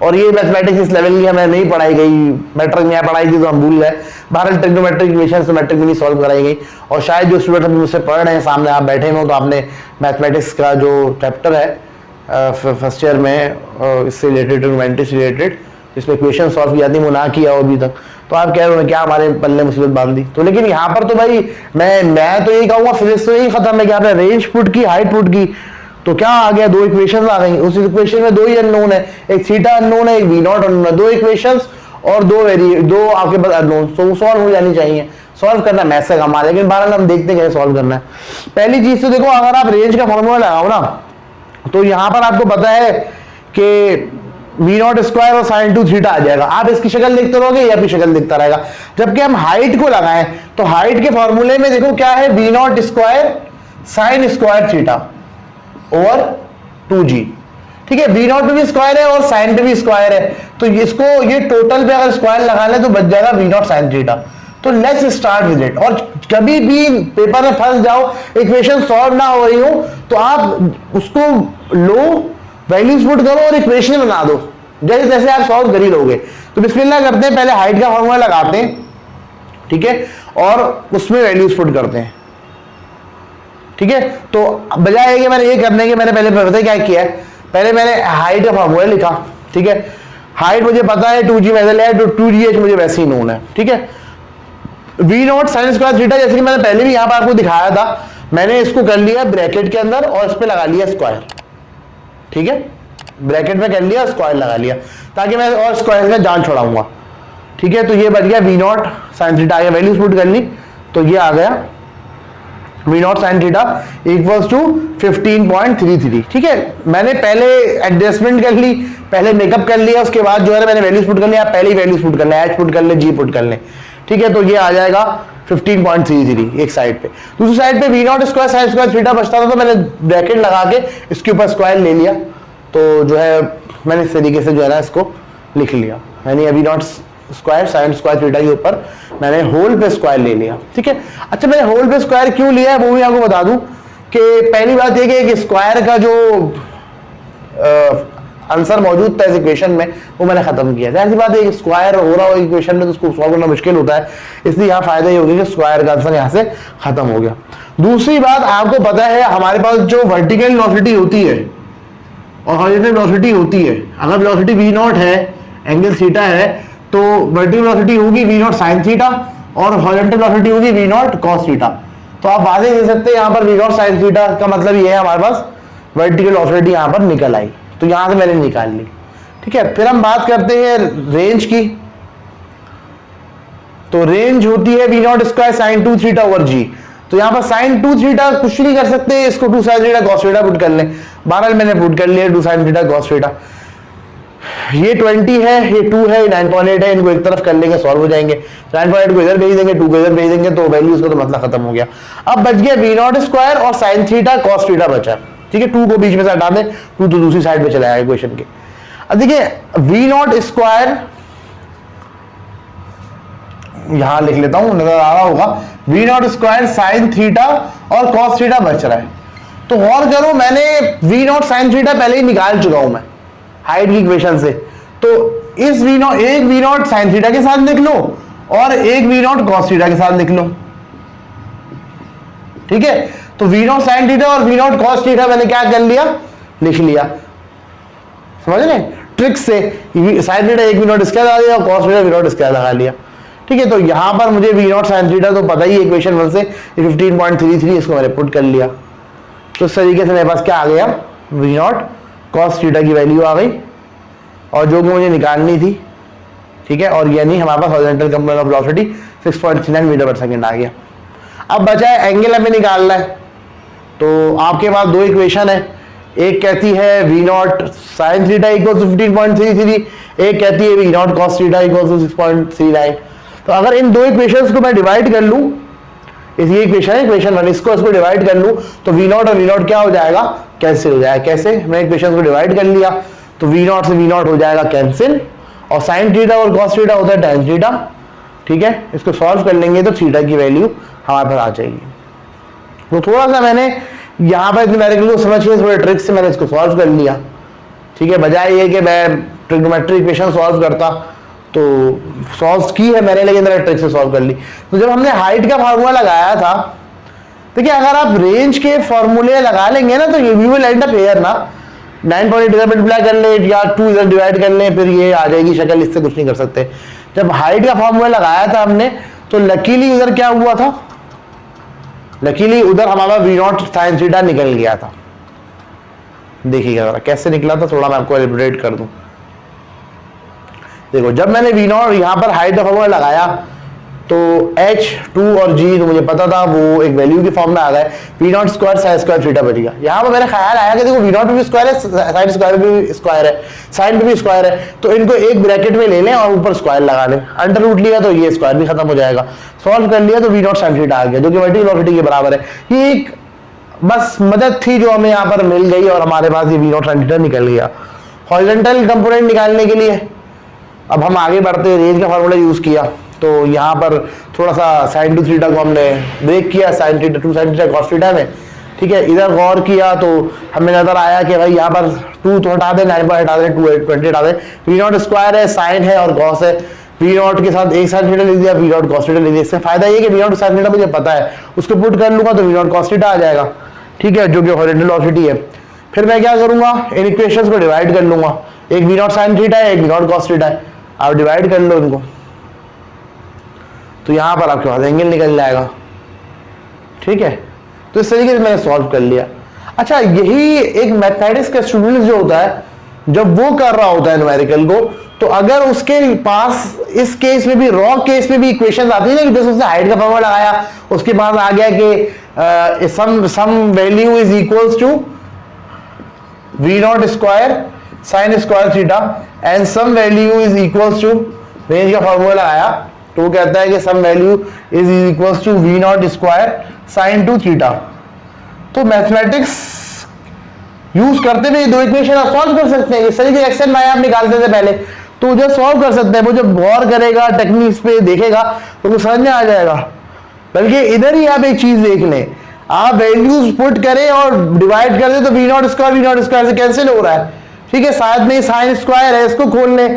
और ये मैथमेटिक्स इस लेवल की हमें नहीं पढ़ाई गई, मैट्रिक में पढ़ाई थी तो हम भूल गए। बहरहाल ट्रिग्नोमेट्रिक इक्वेशंस तो मैट्रिक में नहीं सॉल्व कराई गई, और शायद जो स्टूडेंट अभी मुझसे पढ़ रहे हैं सामने आप बैठे हो तो आपने मैथमेटिक्स का जो चैप्टर है फर्स्ट ईयर में इससे रिलेटेड ट्रिग्नोमेट्री से रिलेटेड जिसमें इक्वेशन सॉल्व की जाती है वो ना किया हो अभी तक, तो आप कह रहे हो क्या हमारे पल्ले मुसीबत बांध दी। तो लेकिन यहाँ पर तो भाई मैं तो यही कहूंगा फिजिक्स तो यही खत्म है कि आपने रेंज पुट की, हाइट पुट की, तो क्या आ गया, दो इक्वेशंस आ गई। उस इक्वेशन में दो ही अननोन है, एक थीटा अननोन है, एक वी नॉट अननोन है, दो इक्वेशंस और दो आपके पास अननोन, तो वो सॉल्व हो जानी चाहिए। सॉल्व करना मैथ्स का कमाल है, लेकिन बहरहाल हम देखते हैं कैसे सॉल्व करना है। पहली चीज तो देखो, अगर आप रेंज का फॉर्मूला लगाओ ना तो यहां पर आपको पता है कि वी नॉट स्क्वायर और साइन 2 थीटा आ जाएगा। आप इसकी शक्ल देखते रहोगे या आपकी शक्ल दिखता रहेगा। जबकि हम हाइट को लगाएं तो हाइट के फॉर्मूले में देखो क्या है, v naught square sine square theta over 2g, ठीक है। वी नॉट पे भी स्क्वायर है और साइन पे भी स्क्वायर है, तो इसको ये टोटल पे अगर स्क्वायर लगा ले तो बच जाएगा वी नॉट साइन थीटा। तो लेट्स स्टार्ट विद इट। और कभी भी पेपर में फंस जाओ, इक्वेशन सॉल्व ना हो रही हो, तो आप उसको लो, वैल्यूज पुट करो और इक्वेशन बना दो, जैसे जैसे आप सॉल्व कर ही लोगे। तो बिस्मिल्लाह करते हैं, पहले हाइट का फॉर्मूला लगाते हैं, ठीक है, और उसमें वैल्यूज पुट करते हैं, ठीक है। तो बजाय कि मैंने ये करने के मैंने पहले पता क्या किया है, पहले मैंने हाइट का फॉर्मूला लिखा, ठीक है। हाइट मुझे पता है 2g वैसे है, तो 2gh मुझे वैसे ही नोन है, ठीक है। V naught sine square theta, जैसे कि मैंने पहले भी यहां पर आपको दिखाया था, मैंने इसको कर लिया ब्रैकेट के अंदर और इस पे लगा लिया स्क्वायर, ठीक है। ब्रैकेट में कर लिया, स्क्वायर लगा लिया, ताकि मैं और स्क्वायर में जान छोड़ाऊंगा, ठीक है। तो ये बच गया वी नॉट साइन थीटा, आगे वैल्यूज पुट कर ली तो ये आ गया v naught sine theta equals to 15.33, ठीक है। मैंने पहले एडजस्टमेंट कर ली, पहले मेकअप कर लिया, उसके बाद जो है मैंने वैल्यूज पुट कर लिया। आप पहले ही वैल्यूज पुट कर ले, एच पुट कर ले, जी पुट कर ले, ठीक है। तो ये आ जाएगा 15.33 एक साइड पे। दूसरी साइड पे v naught square sine square theta बचता था, तो मैंने ब्रैकेट लगा के इसके ऊपर स्क्वायर ले लिया, तो जो है मैंने इस तरीके से जो है ना इसको लिख लिया, यानी v naught square sine square theta के ऊपर मैंने होल पे स्क्वायर ले लिया, ठीक है। अच्छा, मैंने होल पे स्क्वायर क्यों लिया है वो भी आपको बता दूं कि पहली बात यह कि एक स्क्वायर का जो आंसर मौजूद था इस इक्वेशन में, वो मैंने खत्म किया। जाहिर सी बात है स्क्वायर हो रहा हो इक्वेशन में तो उसको सॉल्व करना मुश्किल होता है, इसलिए यहाँ फायदा ये हो गया कि स्क्वायर का आंसर यहाँ से खत्म हो गया। दूसरी बात, आपको पता है हमारे पास जो वर्टिकल वेलोसिटी होती है और हॉरिजॉन्टल वेलोसिटी होती है, अगर वेलोसिटी v नॉट है, एंगल थीटा है, तो वर्टिकल वेलोसिटी होगी v नॉट साइन थीटा और हॉरिजॉन्टल वेलोसिटी होगी v नॉट कॉस थीटा। तो आप वादे दे सकते हैं यहाँ पर v नॉट साइन थीटा का मतलब ये है हमारे पास वर्टिकल वेलोसिटी यहाँ पर निकल आई, तो यहाँ से मैंने निकाल ली। ठीक है, फिर हम बात करते हैं रेंज की। तो रेंज होती है v naught square sine 2 theta over g। तो यहाँ पर साइन 2 थीटा कुछ नहीं कर सकते, इसको 2 sign theta cos theta put कर लें। बहरहाल मैंने पुट कर लिया 2 साइन थीटा कॉस थीटा। ये 20 है, ये 2 है, 9.8 है, इनको एक तरफ कर लेंगे, सॉल्व हो जाएंगे। 9.8 को इधर भेज देंगे, 2 को इधर भेज देंगे, तो वैल्यूज का तो मतलब खत्म हो गया। अब बच गया v नॉट स्क्वायर और साइन थीटा कॉस थीटा बचा। ठीक है, 2 को बीच में से हटा दें, 2 तो दूसरी साइड पे चला जाएगा इक्वेशन के। अब देखिए v नॉट स्क्वायर यहां लिख लेता हूं, नजर आ रहा होगा, v naught square sine theta और कॉस थीटा बच रहा है। तो गौर करो, मैंने v नॉट साइन थीटा पहले ही निकाल चुका हूं मैं हाइट की इक्वेशन से। तो इस v नॉट, एक v नॉट साइन थीटा के साथ लिख लो और एक v नॉट कॉस थीटा के साथ लिख लो। ठीक है, तो v नॉट साइन थीटा और v नॉट कॉस थीटा मैंने क्या कर लिया, लिख लिया। समझ रहे ट्रिक से, साइन थीटा एक v नॉट इसका लगा दिया और कॉस थीटा v नॉट इसका लगा लिया। ठीक है, तो यहां पर मुझे v नॉट साइन थीटा तो पता ही है इक्वेशन 1 से 15.33, इसको मैंने पुट कर लिया। तो इस तरीके से मेरे पास क्या आ गया, v नॉट कॉस थीटा की वैल्यू आ गई और जो कि मुझे निकालनी थी। ठीक है, और यानी हमारे पास horizontal component of velocity 6.39 metre पर सेकंड आ गया। अब बचा है एंगल हमें निकालना है। तो आपके पास दो इक्वेशन है, एक कहती है v naught sine theta equal to 15.33, एक कहती है v naught cos theta equal to 6.39। तो अगर इन दो इक्वेशंस को मैं डिवाइड कर लूं, ये इक्वेशन है इक्वेशन 1, इसको डिवाइड कर लूं तो v नॉट और v नॉट क्या हो जाएगा, कैंसिल हो जाएगा। कैसे, मैं इक्वेशन को डिवाइड कर लिया तो v नॉट से v नॉट हो जाएगा कैंसिल, और साइन थीटा और कॉस थीटा होता है tan थीटा। ठीक है, इसको सॉल्व कर लेंगे तो थीटा की वैल्यू हमारे पास आ जाएगी। तो थोड़ा सा मैंने यहाँ पर न्यूमेरिकल को समझ के थोड़े ट्रिक से मैंने इसको सॉल्व कर लिया। ठीक है, बजाय ये कि मैं ट्रिग्नोमेट्री इक्वेशन सॉल्व करता, तो सॉल्व की है मैंने लेकिन मैंने ट्रिक से सॉल्व कर ली। तो जब हमने हाइट का फार्मूला लगाया था, देखिए अगर आप रेंज के फॉर्मूले लगा लेंगे ना तो you will and up here ना, 9.8 इधर मल्टीप्लाई कर ले या 2 इधर डिवाइड कर ले, फिर ये आ जाएगी शक्ल, इससे कुछ नहीं कर सकते। जब हाइट का फार्मूला लगाया था हमने तो लकीली उधर क्या हुआ था, लकीली उधर हमारा v नॉट साइन थीटा निकल गया था। देखिएगा जरा कैसे निकला था, थोड़ा मैं आपको एलिब्रेट कर दूं। देखो जब मैंने v नॉट यहाँ पर हाइट का फॉर्मूला लगाया तो h 2 और g तो मुझे पता था वो एक वैल्यू की फॉर्म में आ गए, v naught square sine square theta बच गया। यहाँ पर मेरा ख्याल आया कि देखो v नॉट भी स्क्वायर है, साइन स्क्वायर भी स्क्वायर है, साइन भी स्क्वायर है, तो इनको एक ब्रैकेट में ले लें और ऊपर स्क्वायर लगा लें, अंडर रूट लिया तो ये स्क्वायर भी खत्म हो जाएगा। सॉल्व कर लिया तो v नॉट साइन थीटा आ गया जो कि वर्टिकल वेलोसिटी के बराबर है। ये एक बस मदद थी जो हमें यहाँ पर मिल गई और हमारे पास ये v नॉट साइन थीटा निकल गया हॉरिजॉन्टल कंपोनेंट निकालने के लिए। अब हम आगे बढ़ते रेंज का फार्मूला यूज किया, तो यहाँ पर थोड़ा सा साइन 2 थीटा को हमने ब्रेक किया, sine theta 2 sign theta cos theta में। ठीक है, इधर गौर किया तो हमें नजर आया कि भाई यहाँ पर 2 तो हटा दे, 9 पर हटा दे, 20 हटा दे, v नॉट स्क्वायर है, साइन है और कॉस है, v नॉट के साथ एक साइन थीटा लिख दिया, v नॉट कॉस थीटा लिख दिया। इससे फायदा ये कि v नॉट साइन थीटा मुझे पता है, उसको पुट कर लूंगा तो v नॉट कॉस थीटा आ जाएगा। ठीक है, जो कि हॉरिजॉन्टल वेलोसिटी है। फिर मैं क्या करूंगा, इन इक्वेशंस को डिवाइड कर लूंगा, एक v नॉट साइन थीटा है, एक v नॉट कॉस थीटा है, आप डिवाइड कर लो इनको तो यहां पर आपके पास एंगल निकल जाएगा। ठीक है, तो इस तरीके से मैंने सॉल्व कर लिया। अच्छा, यही एक मैथमेटिक्स का स्टूडेंट जो होता है जब वो कर रहा होता है न्यूमेरिकल को, तो अगर उसके पास इस केस में भी, रॉ केस में भी इक्वेशंस आती है ना कि जैसे उसने हाइट का फॉर्मूला लगाया, उसके पास आ गया कि some value is equals to v naught square sine square theta and some value is equals to, range का फॉर्मूला आया तो वो कहता है कि some value is equals to v naught square sine 2 theta. तो मैथमेटिक्स यूज करते हुए दो इक्वेशन आप सॉल्व कर सकते हैं। इस तरीके एक्स एंड वाई आप निकालते थे पहले, तो जो सॉल्व कर सकते हैं वो जब गौर करेगा, टेक्निक्स पे देखेगा तो वो समझ में आ जाएगा। बल्कि इधर ही आप एक चीज देख लें, आप वैल्यूज पुट करें और डिवाइड कर दें तो v नॉट स्क्वायर से कैंसिल हो रहा है, ठीक है, शायद में साइन स्क्वायर है, इसको खोल ले,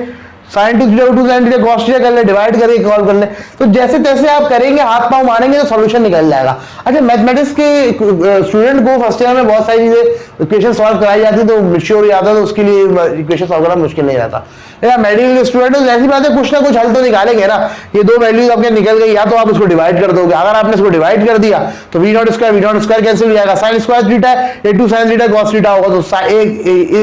sign to theta two sine theta cos theta कर ले, डिवाइड करके कॉल कर ले। तो जैसे तैसे आप करेंगे, हाथ पांव मारेंगे तो सॉल्यूशन निकल जाएगा। अच्छा, मैथमेटिक्स के स्टूडेंट को फर्स्ट ईयर में बहुत सारी चीजें इक्वेशन सॉल्व कराई जाती है तो मेच्योर हो जाता है, तो उसके लिए इक्वेशन सॉल्व करना मुश्किल नहीं रहता। या मेडिकल स्टूडेंट ऐसी बात है, कुछ ना कुछ हल तो निकालेंगे ना। ये दो वैल्यूज आपके निकल गई, या तो आप इसको डिवाइड कर दोगे, अगर आपने इसको डिवाइड कर दिया तो वी नॉट स्क्वायर कैंसिल हो जाएगा, साइन स्क्वायर थीटा है, ये two sine theta cos theta होगा, तो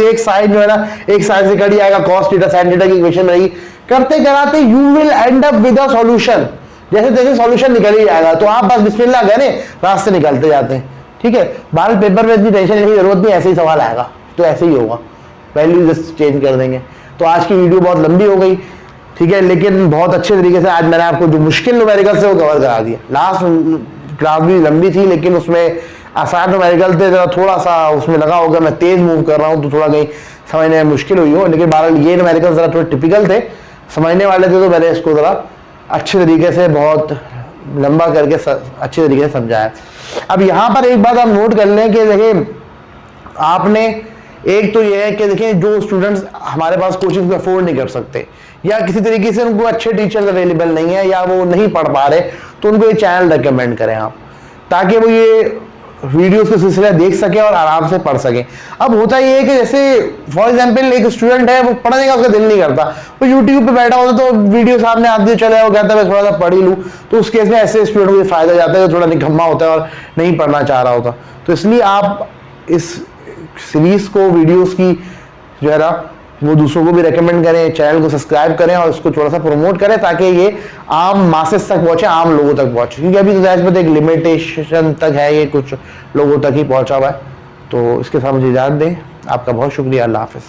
एक साइन जो है ना, एक साइन से कट जाएगा, कॉस थीटा साइन थीटा की इक्वेशन रहेगी। करते कराते you will and up with a solution, जैसे तैसे सॉल्यूशन निकल ही जाएगा। तो आप बस बिस्मिल्लाह करें, रास्ते निकलते जाते हैं। ठीक है, बाल पेपर में इतनी टेंशन की जरूरत नहीं, ऐसे ही सवाल आएगा तो ऐसे ही होगा, वैल्यू जस्ट चेंज कर देंगे। तो आज की वीडियो बहुत लंबी हो गई, ठीक है, लेकिन बहुत अच्छे तरीके से आज मैंने आपको जो मुश्किल न्यूमेरिकल से वो कवर करा दिया। लास्ट क्लास भी लंबी थी, लेकिन उसमें आसान न्यूमेरिकल थे, थोड़ा सा उसमें लगा होगा मैं तेज मूव कर रहा हूँ तो थोड़ा कहीं समझने में मुश्किल हुई हो, लेकिन बहरहाल ये न्यूमेरिकल जरा थोड़े टिपिकल थे, समझने वाले थे, तो मैंने इसको जरा अच्छे तरीके से बहुत लंबा करके अच्छे तरीके से समझाया। अब यहाँ पर एक बात आप नोट कर लें कि देखिए, आपने एक तो ये है कि देखिए, जो स्टूडेंट्स हमारे पास कोचिंग अफोर्ड नहीं कर सकते, या किसी तरीके से उनको अच्छे टीचर अवेलेबल नहीं है, या वो नहीं पढ़ पा रहे, तो उनको ये चैनल रेकमेंड करें आप, ताकि वो ये वीडियोस के सिलसिला देख सके और आराम से पढ़ सके। अब होता ये है कि जैसे फॉर एग्जांपल एक स्टूडेंट है, वो पढ़ने का उसका दिल नहीं करता, वो यूट्यूब पे बैठा होता तो वीडियो सामने आती चले, वो कहता है मैं थोड़ा सा पढ़ ही लूँ, तो उस केस में ऐसे स्टूडेंट को फायदा जाता है जो थोड़ा निकम्मा होता है और नहीं पढ़ना चाह रहा होता। तो इसलिए आप इस सीरीज को, वीडियोस की जो है ना, वो दूसरों को भी रेकमेंड करें, चैनल को सब्सक्राइब करें और इसको थोड़ा सा प्रमोट करें, ताकि ये आम मासेस तक पहुंचे, आम लोगों तक पहुंचे, क्योंकि अभी तो जाहिर एक लिमिटेशन तक है, ये कुछ लोगों तक ही पहुंचा हुआ है। तो इसके साथ मुझे इजाजत दें, आपका बहुत शुक्रिया, अल्लाह हाफिज।